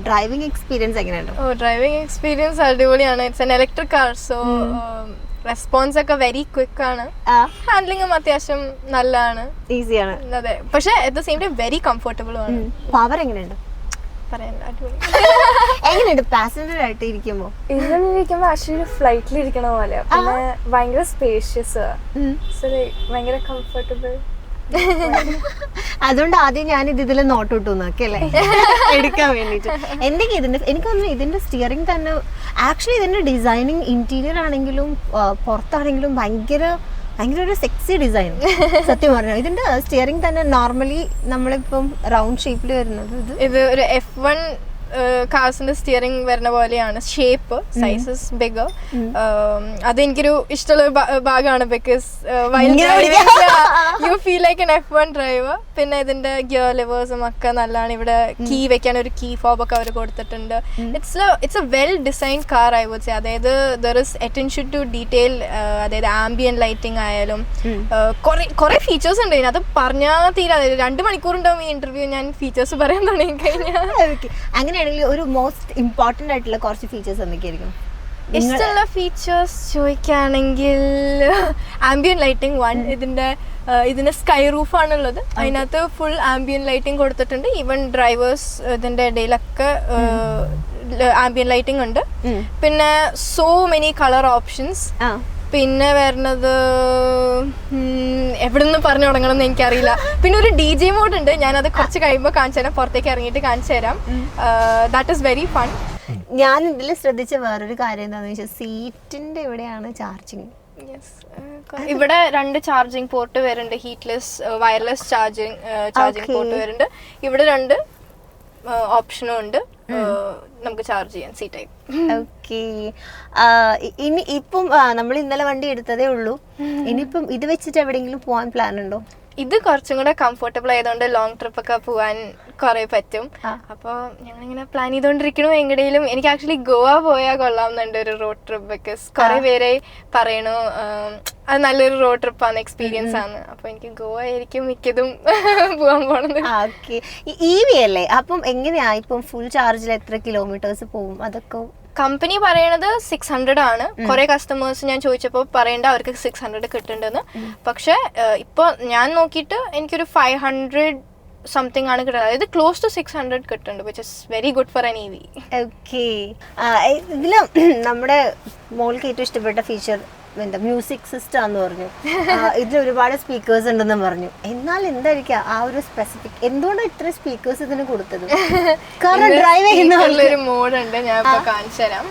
ഡ്രൈവിംഗ് എക്സ്പീരിയൻസ് എങ്ങനെയുണ്ട്? ഡ്രൈവിംഗ് എക്സ്പീരിയൻസ് അടിപൊളിയാണ്. It's an electric car, so response ഒക്കെ വെരി ക്വിക്ക് ആണ്. ഹാൻഡ്ലിങ്ങും അത്യാവശ്യം നല്ലതാണ്, ഈസിയാണ്. അതെ. പക്ഷെ at the same time very കംഫർട്ടബിളും ആണ്. പവർ എങ്ങനെയുണ്ട്? പറയാൻ അടിപൊളി. എങ്ങനെയുണ്ട് പാസഞ്ചർ ആയിട്ട് ഇരിക്കുമ്പോ? ഇതിലിരിക്കുമ്പോ ആക്ച്വലി ഫ്ലൈറ്റിൽ ഇരിക്കണ പോലെ, പിന്നെ ഭയങ്കര സ്പേഷ്യസ്, ഭയങ്കര കംഫർട്ടബിൾ. അതുകൊണ്ട് ആദ്യം ഞാൻ ഇതിൽ നോട്ട് നോക്കിയല്ലേ എടുക്കാൻ വേണ്ടിട്ട്. എന്തൊക്കെ ഇതിന്റെ എനിക്ക് തോന്നുന്നു ഇതിന്റെ സ്റ്റിയറിംഗ് തന്നെ ആക്ച്വലി ഇതിന്റെ ഡിസൈനിങ് ഇന്റീരിയർ ആണെങ്കിലും പുറത്താണെങ്കിലും ഭയങ്കര ഒരു സെക്സി ഡിസൈൻ. സത്യം പറഞ്ഞാൽ ഇതിന്റെ സ്റ്റിയറിംഗ് തന്നെ നോർമലി നമ്മളിപ്പം റൗണ്ട് ഷേപ്പിൽ വരുന്നത് ഇത് ഒരു F1 കാർസിന്റെ സ്റ്റിയറിംഗ് വരുന്ന പോലെയാണ്. Shape sizes bigger. അതെനിക്കൊരു ഇഷ്ടമുള്ള ഭാഗമാണ്. Because you feel like an F1 driver. പിന്നെ ഇതിന്റെ ഗിയർ ലിവേഴ്സും ഒക്കെ നല്ലതാണ്. ഇവിടെ കീ വെക്കാൻ ഒരു കീ ഫോബ് ഒക്കെ അവർ കൊടുത്തിട്ടുണ്ട്. It's a well design car I would say. അതായത് there is attention to detail. അതായത് ആംബിയൻ ലൈറ്റിംഗ് ആയാലും കുറെ ഫീച്ചേഴ്സ് ഉണ്ട് ഇതിനകത്ത്. പറഞ്ഞാൽ തീരാ 2 മണിക്കൂർ ഉണ്ടാവും ഈ ഇന്റർവ്യൂ. ഞാൻ ഫീച്ചേഴ്സ് പറയാൻ തുടങ്ങി കഴിഞ്ഞാൽ. അങ്ങനെയാണെങ്കിൽ ഒരു മോസ്റ്റ് ഇമ്പോർട്ടന്റ് ആയിട്ടുള്ള കുറച്ച് ഫീച്ചേഴ്സ് എന്തൊക്കെയായിരിക്കും? ഇഷ്ടമുള്ള ഫീച്ചേഴ്സ് ചോദിക്കുകയാണെങ്കിൽ ആംബിയൻ ലൈറ്റിംഗ് ഇതിന്റെ സ്കൈ റൂഫ് ആണുള്ളത്. അതിനകത്ത് ഫുൾ ആംബിയൻ ലൈറ്റിംഗ് കൊടുത്തിട്ടുണ്ട്. ഈവൻ ഡ്രൈവേഴ്സ് ഇതിന്റെ ഇടയിലൊക്കെ ആംബിയൻ ലൈറ്റിംഗ് ഉണ്ട്. പിന്നെ സോ മെനി കളർ ഓപ്ഷൻസ്. പിന്നെ വരുന്നത് എവിടെ നിന്ന് പറഞ്ഞു തുടങ്ങണം എന്ന് എനിക്കറിയില്ല. പിന്നെ ഒരു DJ മോഡ് ഉണ്ട്. ഞാനത് കുറച്ച് കഴിയുമ്പോൾ കാണിച്ചു തരാം, പുറത്തേക്ക് ഇറങ്ങിയിട്ട് കാണിച്ചു തരാം. That is very fun. ഞാൻ ഇതിൽ ശ്രദ്ധിച്ച വേറൊരു കാര്യം എന്താണെന്ന് വെച്ചാൽ സീറ്റിന്റെ ഇവിടെയാണ് ചാർജിങ്. ഇവിടെ 2 ചാർജിങ് പോർട്ട് വരുന്നുണ്ട്. ഹീറ്റ്ലെസ് വയർലെസ് ചാർജിങ് പോർട്ട് വരുന്നുണ്ട്. ഇവിടെ 2 ഓപ്ഷനും ഉണ്ട് നമുക്ക് ചാർജ് ചെയ്യാൻ സി ടൈപ്പ്. ഓക്കെ, ഇപ്പം നമ്മൾ ഇന്നലെ വണ്ടി എടുത്തതേ ഉള്ളൂ. ഇനിയിപ്പം ഇത് വെച്ചിട്ട് എവിടെയെങ്കിലും പോകാൻ പ്ലാൻ ഉണ്ടോ? ഇത് കുറച്ചും കൂടെ കംഫർട്ടബിൾ ആയതുകൊണ്ട് ലോങ് ട്രിപ്പ് ഒക്കെ പോകാൻ കുറെ പറ്റും. അപ്പോൾ ഞങ്ങളിങ്ങനെ പ്ലാൻ ചെയ്തുകൊണ്ടിരിക്കണു എങ്ങടെയും. എനിക്ക് ആക്ച്വലി ഗോവ പോയാൽ കൊള്ളാമെന്നുണ്ട് ഒരു റോഡ് ട്രിപ്പ്. ബിക്കോസ് കുറെ പേരെ പറയണു അത് നല്ലൊരു റോഡ് ട്രിപ്പാണ്, എക്സ്പീരിയൻസ് ആണ്. അപ്പൊ എനിക്ക് ഗോവ ആയിരിക്കും മിക്കതും പോകാൻ പോണത്. ഓക്കെ, EV അല്ലേ? അപ്പം എങ്ങനെയാ ഇപ്പം ഫുൾ ചാർജിൽ എത്ര കിലോമീറ്റേഴ്സ് പോകും? അതൊക്കെ കമ്പനി പറയണത് 600 ആണ്. കുറെ കസ്റ്റമേഴ്സ് ഞാൻ ചോദിച്ചപ്പോൾ പറയണ്ട അവർക്ക് 600 കിട്ടുന്നുണ്ടെന്ന്. പക്ഷെ ഇപ്പൊ ഞാൻ നോക്കിയിട്ട് എനിക്കൊരു 500 സംതിങ് ആണ് കിട്ടുന്നത്. അതായത് ക്ലോസ് ടു 600 കിട്ടുന്നുണ്ട്, which is very good for N EV. Okay, ഇതില് നമ്മുടെ മോൾക്ക് ഏറ്റവും ഇഷ്ടപ്പെട്ട ഫീച്ചർ എന്താ? മ്യൂസിക് സിസ്റ്റം ആന്ന് പറഞ്ഞു. ഇതിൽ ഒരുപാട് സ്പീക്കേഴ്സ് ഉണ്ടെന്ന് പറഞ്ഞു. എന്നാൽ എന്തായിരിക്കും ആ ഒരു സ്പെസിഫിക്, എന്തുകൊണ്ടാണ് ഇത്ര സ്പീക്കേഴ്സ് ഇതിന് കൊടുത്തത്? കാരണം ഡ്രൈവ് ചെയ്യുന്ന ഒരു മോഡ് ഉണ്ട്, ഞാൻ ഇപ്പൊ കാണിച്ചു തരാം.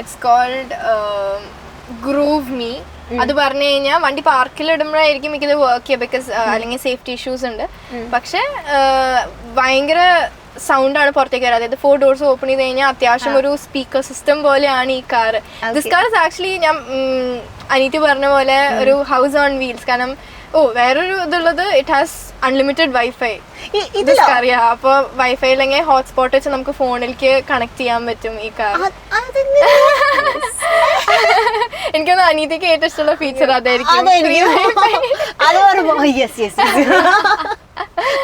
It's called groove me. അത് പറഞ്ഞു കഴിഞ്ഞാൽ വണ്ടി പാർക്കിൽ ഇടുമ്പോഴായിരിക്കും എനിക്കിത് വർക്ക് ചെയ്യുക. ബിക്കോസ് അല്ലെങ്കിൽ സേഫ്റ്റി ഇഷ്യൂസ് ഉണ്ട്. പക്ഷെ ഭയങ്കര സൗണ്ടാണ് പുറത്തേക്ക് വരാം. അതായത് 4 doors ഓപ്പൺ ചെയ്ത് കഴിഞ്ഞാൽ അത്യാവശ്യം ഒരു സ്പീക്കർ സിസ്റ്റം പോലെയാണ് ഈ car. This car is actually ഞാൻ അനീതി പറഞ്ഞ പോലെ ഒരു ഹൗസ് ഓൺ വീൽസ്. കാരണം വേറൊരു ഇതുള്ളത് ഇറ്റ് ഹാസ് അൺലിമിറ്റഡ് വൈഫൈ. അറിയാം. അപ്പൊ വൈഫൈ അല്ലെങ്കിൽ ഹോട്ട്സ്പോട്ട് വെച്ച് നമുക്ക് ഫോണിലേക്ക് കണക്ട് ചെയ്യാൻ പറ്റും ഈ കാർ. എനിക്കൊന്ന് അനീതിക്ക് ഏറ്റവും ഇഷ്ടമുള്ള ഫീച്ചർ അതായിരിക്കും.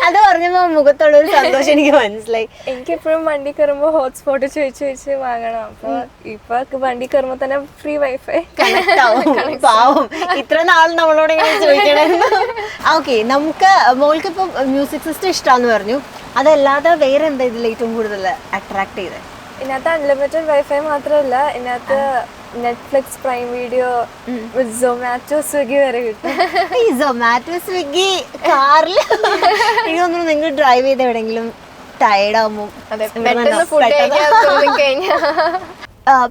അത് പറഞ്ഞപ്പോ മുഖത്തുള്ള ഒരു സന്തോഷം എനിക്ക് മനസ്സിലായി. എനിക്കെപ്പോഴും വണ്ടി കയറുമ്പോ ഹോട്ട്സ്പോട്ട് ചോദിച്ച് വാങ്ങണം. അപ്പൊ ഇപ്പൊ വണ്ടി കയറുമ്പോ തന്നെ ഫ്രീ വൈഫൈ കണക്ട് ആവും. പാവം, ഇത്ര നാൾ നമ്മളോട് ഇങ്ങനെ ചോദിക്കണമായിരുന്നു. ഓക്കെ, നമുക്ക് മോൾക്ക് ഇപ്പൊ മ്യൂസിക് സിസ്റ്റം ഇഷ്ടമാന്ന് പറഞ്ഞു. അതല്ലാതെ വേറെ എന്താ ഇതിൽ ഏറ്റവും കൂടുതൽ അട്രാക്ട് ചെയ്തത്? ഇതിനകത്ത് അൺലിമിറ്റഡ് വൈഫൈ മാത്രമല്ല, ഇതിനകത്ത് Netflix, prime video, Zomato, Swiggy വരെ കിട്ടും. ഈ സൊമാറ്റോ, സ്വിഗ്ഗി കാറിൽ എനിക്ക് തോന്നുന്നു നിങ്ങൾ ഡ്രൈവ് ചെയ്ത് എവിടെയെങ്കിലും ടയർഡ് ആവുമ്പോ.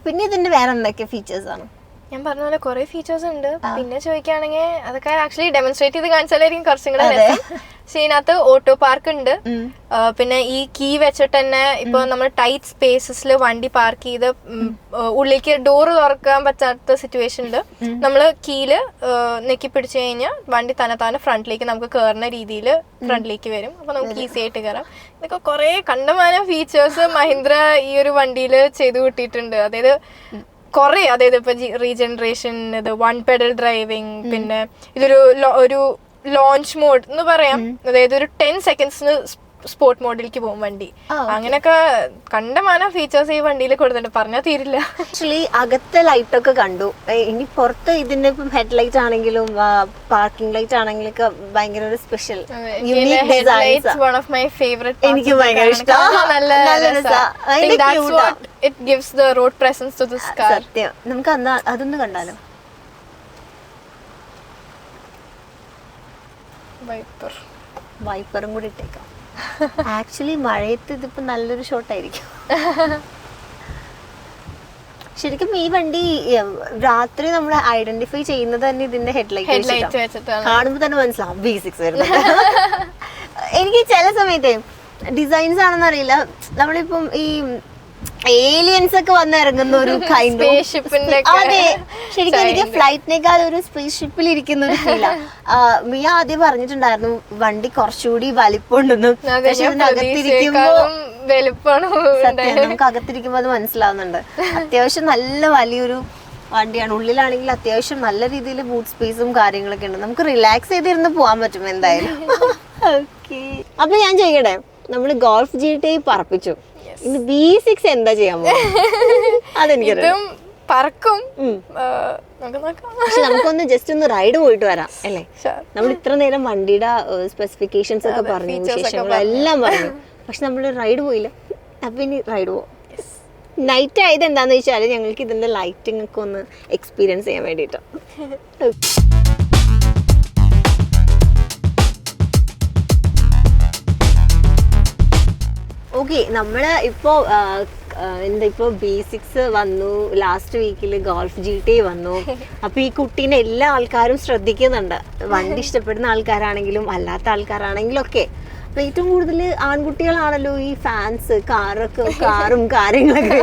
പിന്നെ ഇതിന്റെ വേറെ എന്തൊക്കെ ഫീച്ചേഴ്സ് ആണ്? ഞാൻ പറഞ്ഞ പോലെ കുറെ ഫീച്ചേഴ്സ് ഉണ്ട്. പിന്നെ ചോദിക്കുകയാണെങ്കിൽ അതൊക്കെ ആക്ച്വലി ഡെമോൺസ്ട്രേറ്റ് ചെയ്ത് കാണിച്ചാലായിരിക്കും കുറച്ചും കൂടെ രസം. പക്ഷെ ഇതിനകത്ത് ഓട്ടോ പാർക്ക് ഉണ്ട്. പിന്നെ ഈ കീ വെച്ചിട്ട് തന്നെ ഇപ്പൊ നമ്മൾ ടൈറ്റ് സ്പേസസിൽ വണ്ടി പാർക്ക് ചെയ്ത് ഉള്ളിലേക്ക് ഡോറ് തുറക്കാൻ പറ്റാത്ത സിറ്റുവേഷനിൽ നമ്മൾ കീല് നെക്കി പിടിച്ചു കഴിഞ്ഞാൽ വണ്ടി തന്നെ ഫ്രണ്ടിലേക്ക് നമുക്ക് കയറുന്ന രീതിയിൽ ഫ്രണ്ടിലേക്ക് വരും. അപ്പൊ നമുക്ക് ഈസി ആയിട്ട് കയറാം. ഇതൊക്കെ കുറെ കണ്ടമാനം ഫീച്ചേഴ്സ് മഹീന്ദ്ര ഈ ഒരു വണ്ടിയിൽ ചെയ്തു കൂട്ടിയിട്ടുണ്ട്. അതായത് കുറേ, അതായത് ഇപ്പൊ റീജനറേഷൻ, ഇത് 1 pedal ഡ്രൈവിംഗ്, പിന്നെ ഒരു ലോഞ്ച് മോഡ് എന്ന് പറയാം, അതായത് ഒരു 10 secondsന് സ്പോർട്ട് മോഡിലേക്ക് പോകും വണ്ടി. അങ്ങനെയൊക്കെ കണ്ടമാനം ഫീച്ചേഴ്സ് ഈ വണ്ടിയിൽ കൊടുത്തിട്ടുണ്ട്, പറഞ്ഞാൽ തീരില്ല. ആക്ച്വലി അകത്തെ ലൈറ്റ് ഒക്കെ കണ്ടു. ഇനി പുറത്ത് ഇതിന്റെ ഇപ്പം ഹെഡ് ലൈറ്റ് ആണെങ്കിലും പാർക്കിംഗ് ലൈറ്റ് ആണെങ്കിലും ഒക്കെ ഭയങ്കര ഒരു special one of my favourite. എനിക്ക് ഭയങ്കര ഇഷ്ടമാണ്. It gives the road presence to this car. സത്യം. നമുക്ക് അതൊന്ന് കണ്ടാലോ? വൈപ്പറും കൂടി ഇട്ടേക്കാം. ആക്ച്വലി മഴയത്ത് ഇതിപ്പോ നല്ലൊരു ഷോട്ടായിരിക്കും. ശരിക്കും ഈ വണ്ടി രാത്രി നമ്മൾ ഐഡന്റിഫൈ ചെയ്യുന്നത് തന്നെ ഇതിന്റെ ഹെഡ്ലൈറ്റ് വെച്ചിട്ടാണ്. കാണുമ്പോ തന്നെ മനസ്സിലാവും V6 വരുന്നത്. എനിക്ക് ചില സമയത്ത് ഡിസൈൻസ് ആണെന്ന് അറിയില്ല, നമ്മളിപ്പം ഈ ഏലിയൻസ് ഒക്കെ വന്നിറങ്ങുന്ന ഒരു കൈൻഡ്. അതെ, ശരിക്കും എനിക്ക് ഫ്ലൈറ്റിനേക്കാൾ ഒരു സ്പേസ് ഷിപ്പിൽ ഇരിക്കുന്ന ഒരു ഫീലാ. മിയ ആദ്യം പറഞ്ഞിട്ടുണ്ടായിരുന്നു വണ്ടി കുറച്ചുകൂടി വലിപ്പമുണ്ടെന്നും, പക്ഷെ ഇതിനകത്തിരിക്കുമ്പോ നമുക്ക് അകത്തിരിക്കുമ്പോ അത് മനസ്സിലാവുന്നുണ്ട്. അത്യാവശ്യം നല്ല വലിയൊരു വണ്ടിയാണ്. ഉള്ളിലാണെങ്കിൽ അത്യാവശ്യം നല്ല രീതിയിൽ ബൂട്ട് സ്പേസും കാര്യങ്ങളൊക്കെ ഉണ്ട്. നമുക്ക് റിലാക്സ് ചെയ്തിരുന്ന് പോകാൻ പറ്റും എന്തായാലും. ഓക്കെ, അപ്പൊ ഞാൻ ചെയ്യട്ടെ, നമ്മള് ഗോൾഫ് GTI പറപ്പിച്ചു, ഇനി V6 എന്താ ചെയ്യാൻ അതെനിക്കറിയാം. പറക്കും, പക്ഷെ നമുക്കൊന്ന് ജസ്റ്റ് ഒന്ന് റൈഡ് പോയിട്ട് വരാം അല്ലേ? നമ്മൾ ഇത്ര നേരം വണ്ടിയുടെ സ്പെസിഫിക്കേഷൻസ് ഒക്കെ പറഞ്ഞു, വിശേഷങ്ങളെല്ലാം പറഞ്ഞു, പക്ഷെ നമ്മൾ റൈഡ് പോയില്ല. അപ്പൊ ഇനി റൈഡ് പോവാം. നൈറ്റ് ആയത് എന്താന്ന് വെച്ചാൽ ഞങ്ങൾക്ക് ഇതിന്റെ ലൈറ്റിംഗ് ഒക്കെ ഒന്ന് എക്സ്പീരിയൻസ് ചെയ്യാൻ വേണ്ടിട്ടോ. ഓക്കെ, നമ്മള് ഇപ്പോ ഇപ്പോ B6 വന്നു, ലാസ്റ്റ് വീക്കിൽ ഗോൾഫ് GTI വന്നു. അപ്പൊ ഈ കുട്ടീനെ എല്ലാ ആൾക്കാരും ശ്രദ്ധിക്കുന്നുണ്ട്, വണ്ടി ഇഷ്ടപ്പെടുന്ന ആൾക്കാരാണെങ്കിലും അല്ലാത്ത ആൾക്കാരാണെങ്കിലും ഒക്കെ. അപ്പൊ ഏറ്റവും കൂടുതൽ ആൺകുട്ടികളാണല്ലോ ഈ ഫാൻസ്, കാറും കാര്യങ്ങളൊക്കെ.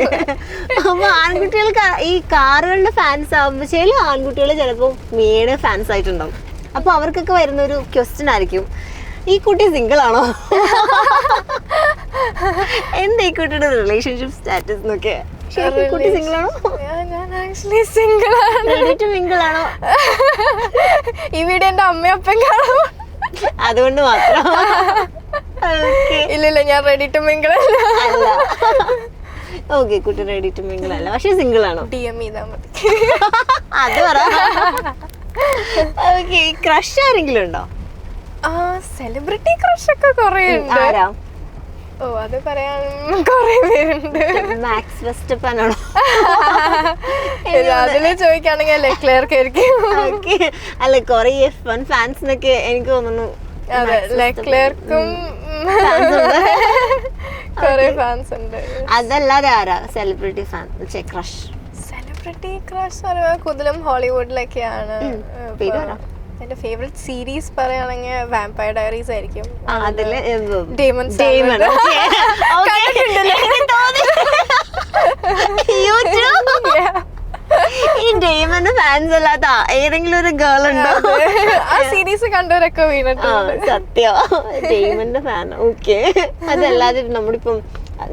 അപ്പൊ ആൺകുട്ടികൾ ഈ കാറുകളുടെ ഫാൻസ് ആകുമ്പോ ചില ആൺകുട്ടികൾ ചിലപ്പോ മിയയുടെ ഫാൻസ് ആയിട്ടുണ്ടാവും. അപ്പൊ അവർക്കൊക്കെ വരുന്ന ഒരു ക്വസ്റ്റ്യൻ ആയിരിക്കും, ഈ കുട്ടി സിംഗിൾ ആണോ? എന്താ ഈ കുട്ടിയുടെ റിലേഷൻഷിപ്പ് സ്റ്റാറ്റസ് എന്നൊക്കെ? കുട്ടി സിംഗിൾ ആണോ? സിംഗിൾ ആണോ? ഈ വീഡിയോ എന്റെ അമ്മയും അപ്പം കാണും, അതുകൊണ്ട് മാത്രം. ഇല്ല, ഞാൻ റെഡി ടു മിംഗിൾ അല്ല. ഓക്കെ, കുട്ടി റെഡി ടു മിംഗിൾ അല്ല, പക്ഷെ സിംഗിൾ ആണോ? DM ചെയ്താൽ മതി. അത് പറ. ഓക്കെ, ക്രഷ് ആരെങ്കിലും ഉണ്ടോ? സെലിബ്രിറ്റി ക്രഷ് ഒക്കെ കുറെ ഉണ്ട്. ആരാ? ഓ, അത് പറയാൻ കുറെ പേരുണ്ട്. മാക്സ് വെസ്റ്റപ്പൻ ആണോ? അതില് ചോദിക്കുകയാണെങ്കിൽ ലെക്ലെയർക്ക് ആയിരിക്കും. അല്ല, കൊറേ F1 ഫാൻസിനൊക്കെ എനിക്ക് തോന്നുന്നു അതെ, ലെക്ലെയർക്കും കുറെ ഫാൻസ് ഉണ്ട്. അതല്ലാതെ ആരാ celebrity fan crush? Celebrity crush പറയുമ്പോൾ കൂടുതലും ഹോളിവുഡിലൊക്കെയാണ്. എന്റെ ഫേവറേറ്റ് സീരീസ് പറയുകയാണെങ്കിൽ വാമ്പയർ ഡയറീസ് ആയിരിക്കും. ഡേമൺ. ഈ ഡേമന്റെ ഫാൻസ് അല്ലാത്ത ഏതെങ്കിലും ഒരു ഗേൾ ഉണ്ടോ? ആ സീരീസ് കണ്ടവരൊക്കെ വീണിട്ടുണ്ട്. സത്യം, ഡേമന്റെ ഫാൻ. ഓക്കെ, അതല്ലാതെ നമ്മളിപ്പം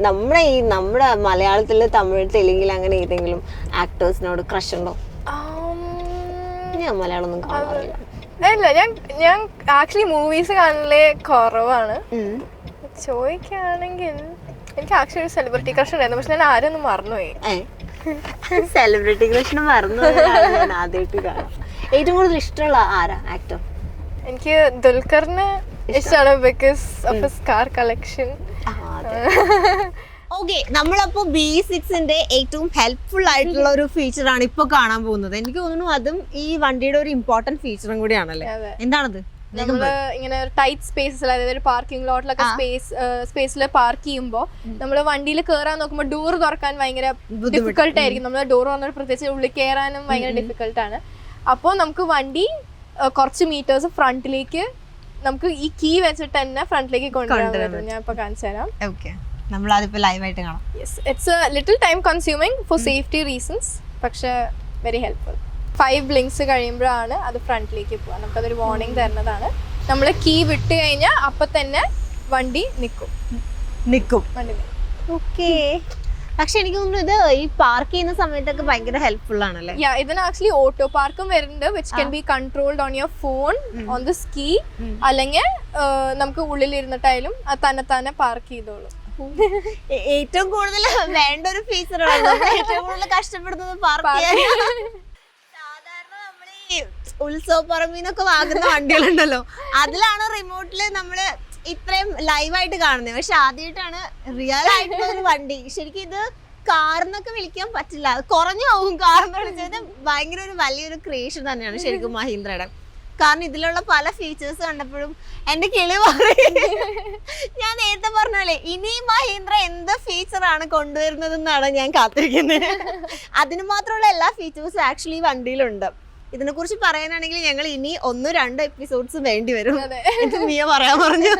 നമ്മുടെ മലയാളത്തില്, തമിഴ്, തെലുങ്കിൽ അങ്ങനെ ഏതെങ്കിലും ആക്ടേഴ്സിനോട് ക്രഷ് ഉണ്ടോ? ഞാൻ മലയാളം ഒന്നും കാണാറില്ല. ഇല്ല, ഞാൻ ആക്ച്വലി മൂവീസ് കാണലേ കുറവാണ്. ചോദിക്കുകയാണെങ്കിൽ എനിക്ക് ആക്ച്വലി ഒരു സെലിബ്രിറ്റി ക്രഷ് ഉണ്ടായിരുന്നു, പക്ഷെ ഞാൻ ആരൊന്നും മറന്നുപോയി. സെലിബ്രിറ്റി ക്രഷിനെ മറന്നു ഞാൻ ആദ്യമായിട്ട് കാണാം. ഏറ്റവും കൂടുതൽ ഇഷ്ടമുള്ള ആരാ ആക്ടർ? എനിക്ക് ദുൽഖറിനെ ഇഷ്ടമാണ്, because of his car collection. Okay, നമ്മളപ്പോ B6ന്റെ ഏറ്റവും ഹെൽപ്ഫുൾ ആയിട്ടുള്ള ഒരു ഫീച്ചർ ആണ് ഇപ്പൊ കാണാൻ പോകുന്നത്. എനിക്ക് തോന്നുന്നു അതും ഈ വണ്ടിയുടെ ഒരു ഇമ്പോർട്ടന്റ് ഫീച്ചറും കൂടിയാണല്ലേ. എന്താണത്? നമ്മള് ഇങ്ങനെ ടൈറ്റ് സ്പേസസ്, അതായത് ഒരു പാർക്കിംഗ് ലോട്ടിലൊക്കെ സ്പേസിൽ പാർക്ക് ചെയ്യുമ്പോൾ നമ്മള് വണ്ടിയിൽ കയറാൻ നോക്കുമ്പോൾ ഡോർ തുറക്കാൻ ഭയങ്കര ഡിഫിക്കൽട്ട് ആയിരിക്കും. നമ്മൾ ഡോർ തുറന്നിട്ട് പ്രത്യേകിച്ച് ഉള്ളിൽ കയറാനും ഭയങ്കര ഡിഫിക്കൽട്ടാണ്. അപ്പോൾ നമുക്ക് വണ്ടി കുറച്ച് മീറ്റേഴ്സ് ഫ്രണ്ടിലേക്ക് നമുക്ക് ഈ കീ വെച്ചിട്ട് തന്നെ ഫ്രണ്ടിലേക്ക് കൊണ്ടുവരാൻ ഞാൻ ഇപ്പൊ കാണിച്ചു തരാം. നമ്മളതിപ്പോ ലൈവായിട്ട് കാണാം. Yes, it's A little time consuming for safety reasons, പക്ഷെ വെരി ഹെൽപ്ഫുൾ. 5 ബ്ലിങ്ക്സ് കഴിയുമ്പോഴാണ് അത് ഫ്രണ്ടിലേക്ക് പോവുക. നമുക്കതൊരു വാർണിംഗ് തരുന്നതാണ്. നമ്മൾ കീ വിട്ട് കഴിഞ്ഞാൽ അപ്പം തന്നെ വണ്ടി നിൽക്കും. ഓക്കെ, പക്ഷെ എനിക്ക് തോന്നുന്നു ഇത് ഈ പാർക്ക് ചെയ്യുന്ന സമയത്തൊക്കെ ഭയങ്കര ഹെൽപ്ഫുൾ ആണല്ലേ. ഇതിന് ആക്ച്വലി ഓട്ടോ പാർക്കും വരുന്നുണ്ട് which can be controlled on your phone on the ski, അല്ലെങ്കിൽ നമുക്ക് ഉള്ളിലിരുന്നിട്ടായാലും തന്നെ പാർക്ക് ചെയ്തോളും. ഏറ്റവും കൂടുതൽ വേണ്ട ഒരു ഫീച്ചറാണ്, ഏറ്റവും കൂടുതൽ കഷ്ടപ്പെടുന്നത് പാർക്ക് ചെയ്യാൻ. സാധാരണ നമ്മൾ ഈ ഉത്സവ പറമ്പിന്നൊക്കെ വാങ്ങുന്ന വണ്ടികളുണ്ടല്ലോ, അതിലാണ് റിമോട്ടില് നമ്മള് ഇത്രയും ലൈവായിട്ട് കാണുന്നത്. പക്ഷെ ആദ്യമായിട്ടാണ് റിയൽ ആയിട്ടുള്ള ഒരു വണ്ടി. ശരിക്കും ഇത് കാർന്നൊക്കെ വിളിക്കാൻ പറ്റില്ല, കുറഞ്ഞു പോകും കാർന്ന് വിളിച്ചത്. ഭയങ്കര ഒരു വലിയൊരു ക്രിയേഷൻ തന്നെയാണ് ശരിക്കും മഹീന്ദ്രയുടെ. കാരണം ഇതിലുള്ള പല ഫീച്ചേഴ്സ് കണ്ടപ്പോഴും എന്റെ കിളി പറയും. ഞാൻ നേരത്തെ പറഞ്ഞല്ലേ, ഇനി മഹീന്ദ്ര എന്ത് ഫീച്ചറാണ് കൊണ്ടുവരുന്നത് എന്നാണ് ഞാൻ കാത്തിരിക്കുന്നത്. അതിന് മാത്രമുള്ള എല്ലാ ഫീച്ചേഴ്സും ആക്ച്വലി ഈ വണ്ടിയിലുണ്ട്. ഇതിനെ കുറിച്ച് പറയാനാണെങ്കിൽ ഞങ്ങൾ ഇനി 1-2 എപ്പിസോഡ്സ് വേണ്ടി വരും. മിയ പറയാൻ പറഞ്ഞു.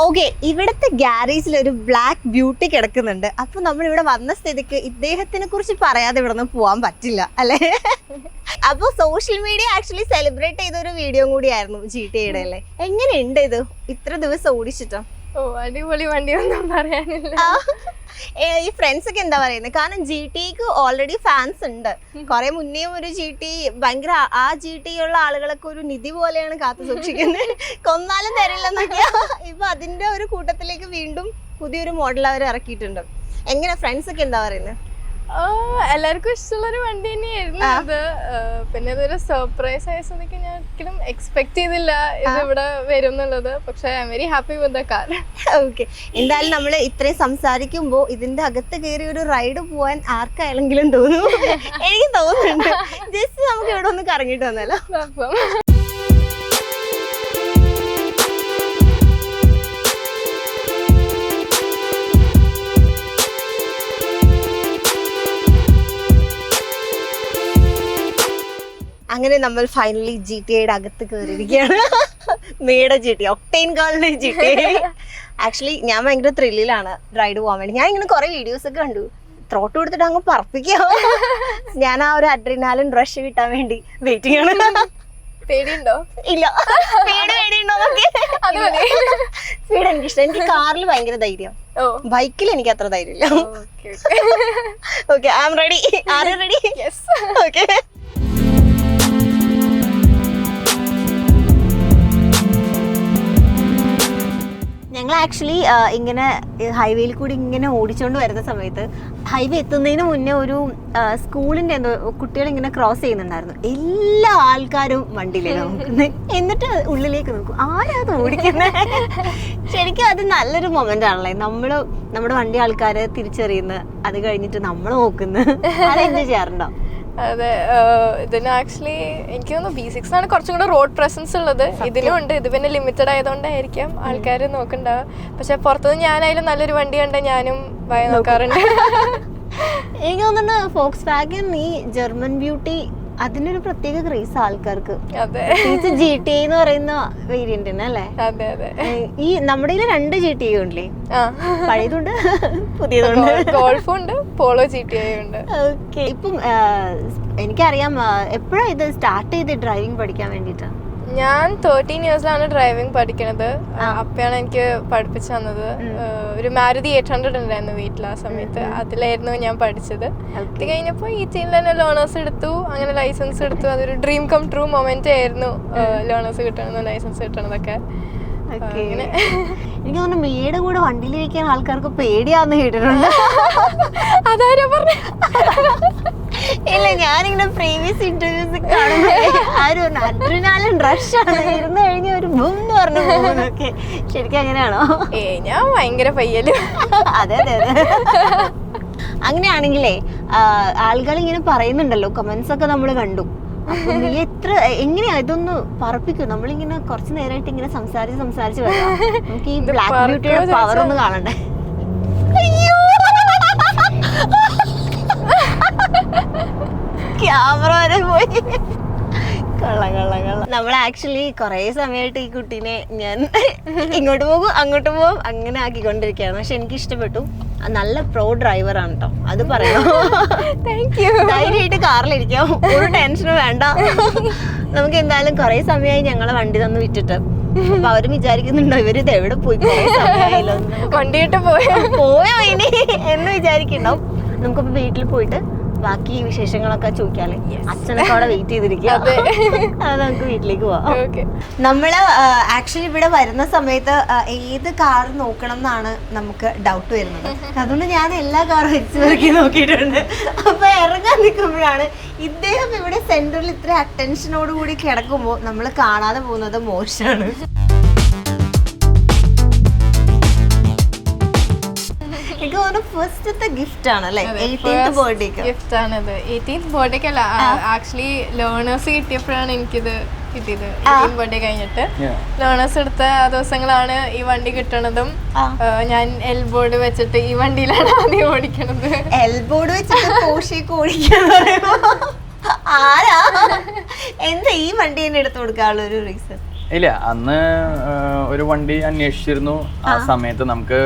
ഓക്കെ, ഇവിടുത്തെ ഗ്യാരേജിൽ ഒരു ബ്ലാക്ക് ബ്യൂട്ടി കിടക്കുന്നുണ്ട്. അപ്പൊ നമ്മൾ ഇവിടെ വന്ന സ്ഥിതിക്ക് ഇദ്ദേഹത്തിനെ കുറിച്ച് പറയാതെ ഇവിടെ നിന്ന് പോവാൻ പറ്റില്ല അല്ലേ. അപ്പൊ സോഷ്യൽ മീഡിയ ആക്ച്വലി സെലിബ്രേറ്റ് ചെയ്ത ഒരു വീഡിയോ കൂടിയായിരുന്നു GTA അല്ലേ. എങ്ങനെയുണ്ട് ഇത് ഇത്ര ദിവസം ഓടിച്ചിട്ടോ? അടിപൊളി വണ്ടി ഒന്നും പറയാനില്ല. ഈ ഫ്രണ്ട്സ് ഒക്കെ എന്താ പറയുന്നത്? കാരണം GTക്ക് ഓൾറെഡി ഫാൻസ് ഉണ്ട്. കുറെ മുന്നേ ഒരു GT ഭയങ്കര ആ GT ഉള്ള ആളുകളൊക്കെ ഒരു നിധി പോലെയാണ് കാത്തു സൂക്ഷിക്കുന്നത്. കൊന്നാലും തരില്ലെന്നൊക്കെയാ. ഇപ്പൊ അതിന്റെ ഒരു കൂട്ടത്തിലേക്ക് വീണ്ടും പുതിയൊരു മോഡൽ അവർ ഇറക്കിയിട്ടുണ്ട്. എങ്ങനെ ഫ്രണ്ട്സ് ഒക്കെ എന്താ പറയുന്നത്? എല്ലാവർക്കും ഇഷ്ടമുള്ളൊരു വണ്ടി തന്നെയായിരുന്നു ഇത്. പിന്നെ ഇതൊരു സർപ്രൈസ് ആയ സ്ഥിതിക്ക് ഞാൻ ഒരിക്കലും എക്സ്പെക്ട് ചെയ്തില്ല ഇത് ഇവിടെ വരും എന്നുള്ളത്. പക്ഷെ I am very happy with the car. Okay, എന്തായാലും നമ്മൾ ഇത്രയും സംസാരിക്കുമ്പോൾ ഇതിന്റെ അകത്ത് കയറി ഒരു റൈഡ് പോവാൻ ആർക്കായാലെങ്കിലും തോന്നും. എനിക്ക് തോന്നുന്നുണ്ട്. ജസ്റ്റ് നമുക്ക് ഇവിടെ ഒന്ന് കറങ്ങിയിട്ട് വന്നാലോ? അപ്പം അങ്ങനെ നമ്മൾ ഫൈനലി GTയുടെ അകത്ത് കയറിയിരിക്കുകയാണ്. മേയുടെ GT, ഒക്ടൈൻ ഗേളിന്റെ GT. ആക്ച്വലി ഞാൻ ഭയങ്കര ത്രില്ലിലാണ് റൈഡ് പോകാൻ വേണ്ടി. ഞാൻ ഇങ്ങനെ കുറെ വീഡിയോസ് ഒക്കെ കണ്ടു. ത്രോട്ട് കൊടുത്തിട്ട് അങ്ങ് പറപ്പിക്കോ. ഞാൻ ആ ഒരു അഡ്രിനാലിൻ റഷ് കിട്ടാൻ വേണ്ടി വെയിറ്റിംഗ് ആണ്. പേടിയുണ്ടോ? ഇല്ല. പേടിയുണ്ടോ? സ്പീഡ് എനിക്കിഷ്ടം. എനിക്ക് കാറിൽ ഭയങ്കര ധൈര്യം, ബൈക്കിൽ എനിക്ക് അത്ര ധൈര്യമില്ല. Okay, I am ready. Are you ready? Yes. Okay, ഞങ്ങൾ ആക്ച്വലി ഇങ്ങനെ ഹൈവേയിൽ കൂടി ഇങ്ങനെ ഓടിച്ചുകൊണ്ട് വരുന്ന സമയത്ത് ഹൈവേ എത്തുന്നതിന് മുന്നേ ഒരു സ്കൂളിൻ്റെ എന്തോ കുട്ടികൾ ഇങ്ങനെ ക്രോസ് ചെയ്യുന്നുണ്ടായിരുന്നു. എല്ലാ ആൾക്കാരും വണ്ടിയിലേക്ക് നോക്കുന്നത്, എന്നിട്ട് ഉള്ളിലേക്ക് നോക്കും, ആരാത് ഓടിക്കുന്നത്. ശരിക്കും അത് നല്ലൊരു മൊമെന്റ് ആണല്ലേ. നമ്മുടെ വണ്ടി ആൾക്കാരെ തിരിച്ചറിയുന്നത്, അത് കഴിഞ്ഞിട്ട് നമ്മൾ നോക്കുന്നത്. അത് എൻജോയ് ചെയ്യാറുണ്ടോ? അതെ, ഇതിന് ആക്ച്വലി എനിക്ക് തോന്നുന്നു B6 ആണ് കുറച്ചും കൂടെ റോഡ് പ്രസൻസ് ഉള്ളത്. ഇതിലും ഉണ്ട്. ഇത് പിന്നെ ലിമിറ്റഡ് ആയതുകൊണ്ടായിരിക്കാം ആൾക്കാർ നോക്കണ്ടാവുക. പക്ഷെ പുറത്തുനിന്ന് ഞാനായാലും നല്ലൊരു വണ്ടി കണ്ട ഞാനും ഭയ നോക്കാറുണ്ട്. എനിക്ക് തോന്നുന്നു ഫോക്സ് വാഗൻ ഈ ജർമ്മൻ ബ്യൂട്ടി അതിനൊരു പ്രത്യേക ക്രേസ് ആൾക്കാർക്ക്. GTA എന്ന് പറയുന്ന വേരിയന്റിന് അല്ലേ? അതെ അതെ. ഈ നമ്മുടെ 2 GTA ഉണ്ടല്ലേ, പഴയതുണ്ട് പുതിയതുണ്ട്. ഗോൾഫും ഉണ്ട്, പോളോ GTA ഉണ്ട്. ഓക്കെ, ഇപ്പം എനിക്കറിയാം എപ്പോഴാ ഇത് സ്റ്റാർട്ട് ചെയ്ത് ഡ്രൈവിംഗ് പഠിക്കാൻ വേണ്ടിട്ട്? ഞാൻ 13 ഇയേഴ്സിലാണ് ഡ്രൈവിംഗ് പഠിക്കണത്. അപ്പയാണ് എനിക്ക് പഠിപ്പിച്ചു തന്നത്. ഒരു മാരുതി 800 ഉണ്ടായിരുന്നു വീട്ടിൽ ആ സമയത്ത്, അതിലായിരുന്നു ഞാൻ പഠിച്ചത്. അത് കഴിഞ്ഞപ്പോൾ ഈ ടീമിൽ തന്നെ ലേണേഴ്സ് എടുത്തു, അങ്ങനെ ലൈസൻസ് എടുത്തു. അതൊരു ഡ്രീം കം ട്രൂ മൊമെന്റ് ആയിരുന്നു, ലേണേഴ്സ് കിട്ടണമെന്ന് ലൈസൻസ് കിട്ടണതൊക്കെ. എനിക്ക് തോന്നുന്നു മേയുടെ കൂടെ വണ്ടിയിലിരിക്കാൻ ആൾക്കാർക്ക് പേടിയാന്ന് കേട്ടിട്ടുണ്ട്. അതാരാ പറഞ്ഞു? ഇല്ല, ഞാനിങ്ങനെ പ്രീവിയസ് ഇന്റർവ്യൂസ് കാണുമ്പോൾ അഡ്രിനാലിൻ റഷ് ആണ്, ഇരുന്ന് കഴിഞ്ഞ ഒരു ബൂം എന്ന് പറഞ്ഞു പോകുന്നൊക്കെ. ശരിക്കും അങ്ങനെയാണോ? ഞാൻ ഭയങ്കര പയ്യല്. അതെ അതെ അതെ. അങ്ങനെയാണെങ്കിലേ ആളുകൾ ഇങ്ങനെ പറയുന്നുണ്ടല്ലോ, കമന്റ്സ് ഒക്കെ നമ്മൾ കണ്ടു. അപ്പൊ നീ എങ്ങനെയാ ഇതൊന്ന് പറപ്പിക്കും? നമ്മളിങ്ങനെ കുറച്ച് നേരമായിട്ട് ഇങ്ങനെ സംസാരിച്ച് വരാം. നമുക്ക് ഈ ബ്ലാക്ക് ബ്യൂട്ടിയുടെ പവർ ഒന്ന് കാണണ്ടേ? അയ്യോ, ക്യാമറ വരെ പോയി. കള്ള. നമ്മൾ ആക്ച്വലി കുറെ സമയമായിട്ട് ഈ കുട്ടീനെ ഞാൻ ഇങ്ങോട്ട് പോകും അങ്ങോട്ട് പോകും അങ്ങനെ ആക്കിക്കൊണ്ടിരിക്കുകയാണ്. പക്ഷെ എനിക്ക് ഇഷ്ടപ്പെട്ടു. നല്ല പ്രോ ഡ്രൈവർ ആണ് കേട്ടോ, അത് പറയാം. Thank you. ധൈര്യമായിട്ട് കാറിലിരിക്കാം, ഒരു ടെൻഷനും വേണ്ട. നമുക്ക് എന്തായാലും കുറെ സമയമായി ഞങ്ങളെ വണ്ടി തന്നു വിറ്റിട്ട്. അപ്പൊ അവര് വിചാരിക്കുന്നുണ്ടോ ഇവരിത് എവിടെ പോയി കുറേ സമയമായല്ലോ എന്ന്. വണ്ടിയിട്ട് പോയാ പോയോ ഇനി എന്ന് വിചാരിക്കുന്നുണ്ടാവും. നമുക്കിപ്പോ വീട്ടിൽ പോയിട്ട് ബാക്കി വിശേഷങ്ങളൊക്കെ ചോദിക്കാല്ലേ. അച്ഛനൊക്കെ അവിടെ വെയിറ്റ് ചെയ്തിരിക്കുക. അത് നമുക്ക് വീട്ടിലേക്ക് പോവാം. ഓക്കെ. നമ്മള് ആക്ച്വലി ഇവിടെ വരുന്ന സമയത്ത് ഏത് കാർ നോക്കണം എന്നാണ് നമുക്ക് ഡൗട്ട് വരുന്നത്. അതുകൊണ്ട് ഞാൻ എല്ലാ കാറും വെച്ച് നോക്കിയിട്ടുണ്ട്. അപ്പൊ ഇറങ്ങാൻ നിൽക്കുമ്പോഴാണ് ഇദ്ദേഹം ഇവിടെ സെന്ററിൽ ഇത്ര അറ്റൻഷനോട് കൂടി കിടക്കുമ്പോൾ നമ്മൾ കാണാതെ പോകുന്നത് മോശമാണ്. എനിക്ക് തോന്നുന്നു ഫസ്റ്റത്തെ ഗിഫ്റ്റ് ആണ് അല്ലേ, 18th ബർത്ത്ഡേക്ക് ഗിഫ്റ്റ് ആണിത്. 18th ബർത്ത്ഡേക്ക് അല്ല, ആക്ച്വലി ലേണേഴ്സ് കിട്ടിയപ്പോഴാണ് എനിക്കിത് കിട്ടിയത്. 18th ബർത്ത്ഡേ കഴിഞ്ഞിട്ട് ലേണേഴ്സ് എടുത്ത ദിവസങ്ങളാണ് ഈ വണ്ടി കിട്ടണതും. ഞാൻ എൽബോർഡ് വെച്ചിട്ട് ഈ വണ്ടിയിലാണ് ആദ്യം ഓടിക്കണത്. എൽബോർഡ് വെച്ചിട്ട് പോഷേക്ക് ഓടിക്കാൻ പറയുമ്പോ ആരാ എന്താ ഈ വണ്ടി തന്നെ എടുത്തു കൊടുക്കാനുള്ള ഒരു റീസൺ? ഇല്ല, അന്ന് ഒരു വണ്ടി അന്വേഷിച്ചിരുന്നു. ആ സമയത്ത് നമുക്ക്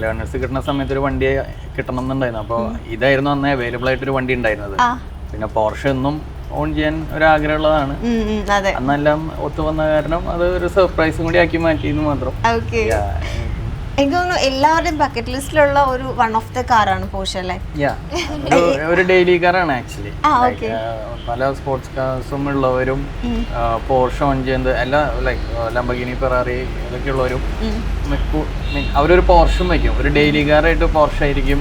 ലേണേഴ്സ് കിട്ടുന്ന സമയത്ത് ഒരു വണ്ടി കിട്ടണം എന്നുണ്ടായിരുന്നു. അപ്പോൾ ഇതായിരുന്നു അന്ന് അവൈലബിൾ ആയിട്ടൊരു വണ്ടി ഉണ്ടായിരുന്നത്. പിന്നെ പോർഷെ ഒന്നും ഓൺ ചെയ്യാൻ ഒരു ആഗ്രഹമുള്ളതാണ്. അന്നെല്ലാം ഒത്തു വന്ന കാരണം അത് ഒരു സർപ്രൈസും കൂടി ആക്കി മാറ്റിയെന്ന് മാത്രം. എനിക്ക് തോന്നുന്നു എല്ലാവരുടെയും ബക്കറ്റ് ലിസ്റ്റിലുള്ള ഒരു വൺ ഓഫ് ദ കാറാണ് പോർഷെ അല്ലേ? ഒരു ഡെയിലി കാറാണ് ആക്ച്വലി. പല സ്പോർട്സ് കാർസും ഉള്ളവരും പോർഷെ ഓൺ ചെയ്യുന്നത് എല്ലാ ലൈക്ക് ലംബോർഗിനി ഫെറാറി ഇതൊക്കെ ഉള്ളവരും അവരൊരു പോർഷും വയ്ക്കും. ഒരു ഡെയിലി കാറായിട്ട് പോർഷെ ആയിരിക്കും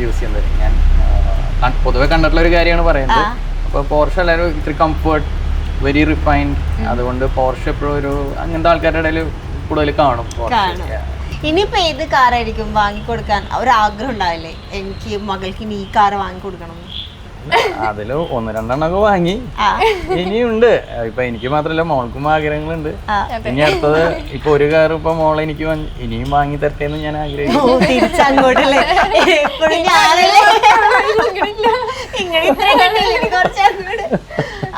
യൂസ് ചെയ്യുന്നത്. ഞാൻ പൊതുവെ കണ്ടിട്ടുള്ള ഒരു കാര്യമാണ് പറയുന്നത്. അപ്പോൾ പോർഷെ എല്ലാവരും ഇത്തിരി കംഫർട്ട്, വെരി റിഫൈൻഡ്. അതുകൊണ്ട് പോർഷെ എപ്പോഴും ഒരു അങ്ങനത്തെ ആൾക്കാരുടെ ഇടയിൽ കൂടുതൽ കാണും പോർഷെ. ഇനിയിപ്പോ ഏത് കാറായിരിക്കും വാങ്ങിക്കൊടുക്കാൻ ഒരാഗ്രഹം ഉണ്ടാവില്ലേ, എനിക്ക് മകൾക്ക് ഇനി ഈ കാറ് വാങ്ങിക്കൊടുക്കണം? അതില് 1-2 വാങ്ങി ഇനിയുണ്ട്. ഇപ്പൊ എനിക്ക് മാത്രല്ല മോൾക്കും ആഗ്രഹങ്ങളുണ്ട്. ഇനി അടുത്തത് ഇപ്പൊ ഒരു കാർ ഇപ്പൊ മോളെ എനിക്ക് ഇനിയും വാങ്ങി തരട്ടെ എന്ന് ഞാൻ ആഗ്രഹിക്കുന്നു.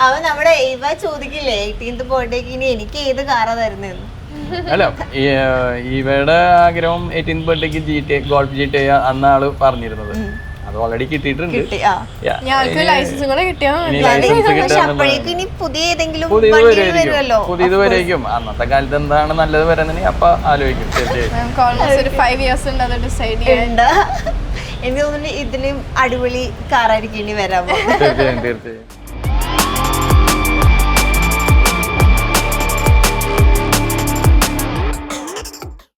അവൻ നമ്മുടെ ഇവ ചോദിക്കില്ലേ 18th ബർത്ത്ഡേക്ക് ഇനി എനിക്ക് ഏത് കാറാ തരുന്നതെന്ന്? അല്ല, ഇവയുടെ ആഗ്രഹം 18th ബർത്ത്ഡേക്ക് GTA ഗോൾഫ് GTA അന്ന് ആള് പറഞ്ഞിരുന്നത്. അത് ഓൾറെഡി കിട്ടിയിട്ടുണ്ട്. ഞങ്ങൾക്ക് ലൈസൻസ് കൂടെ കിട്ടിയാൽ പുതിയത് വരേക്കും. അന്നത്തെ കാലത്ത് എന്താണ് നല്ലത് വരുന്നത് അപ്പൊ ആലോചിക്കും. ഒരു 5 years ഉണ്ട് അത് ഡിസൈഡ് ചെയ്യാൻ. എനിക്ക് തോന്നുന്നു ഇതിലും അടിപൊളി കാറായിരിക്കും ഇനി വരാൻ പോകുന്നത്. തീർച്ചയായും.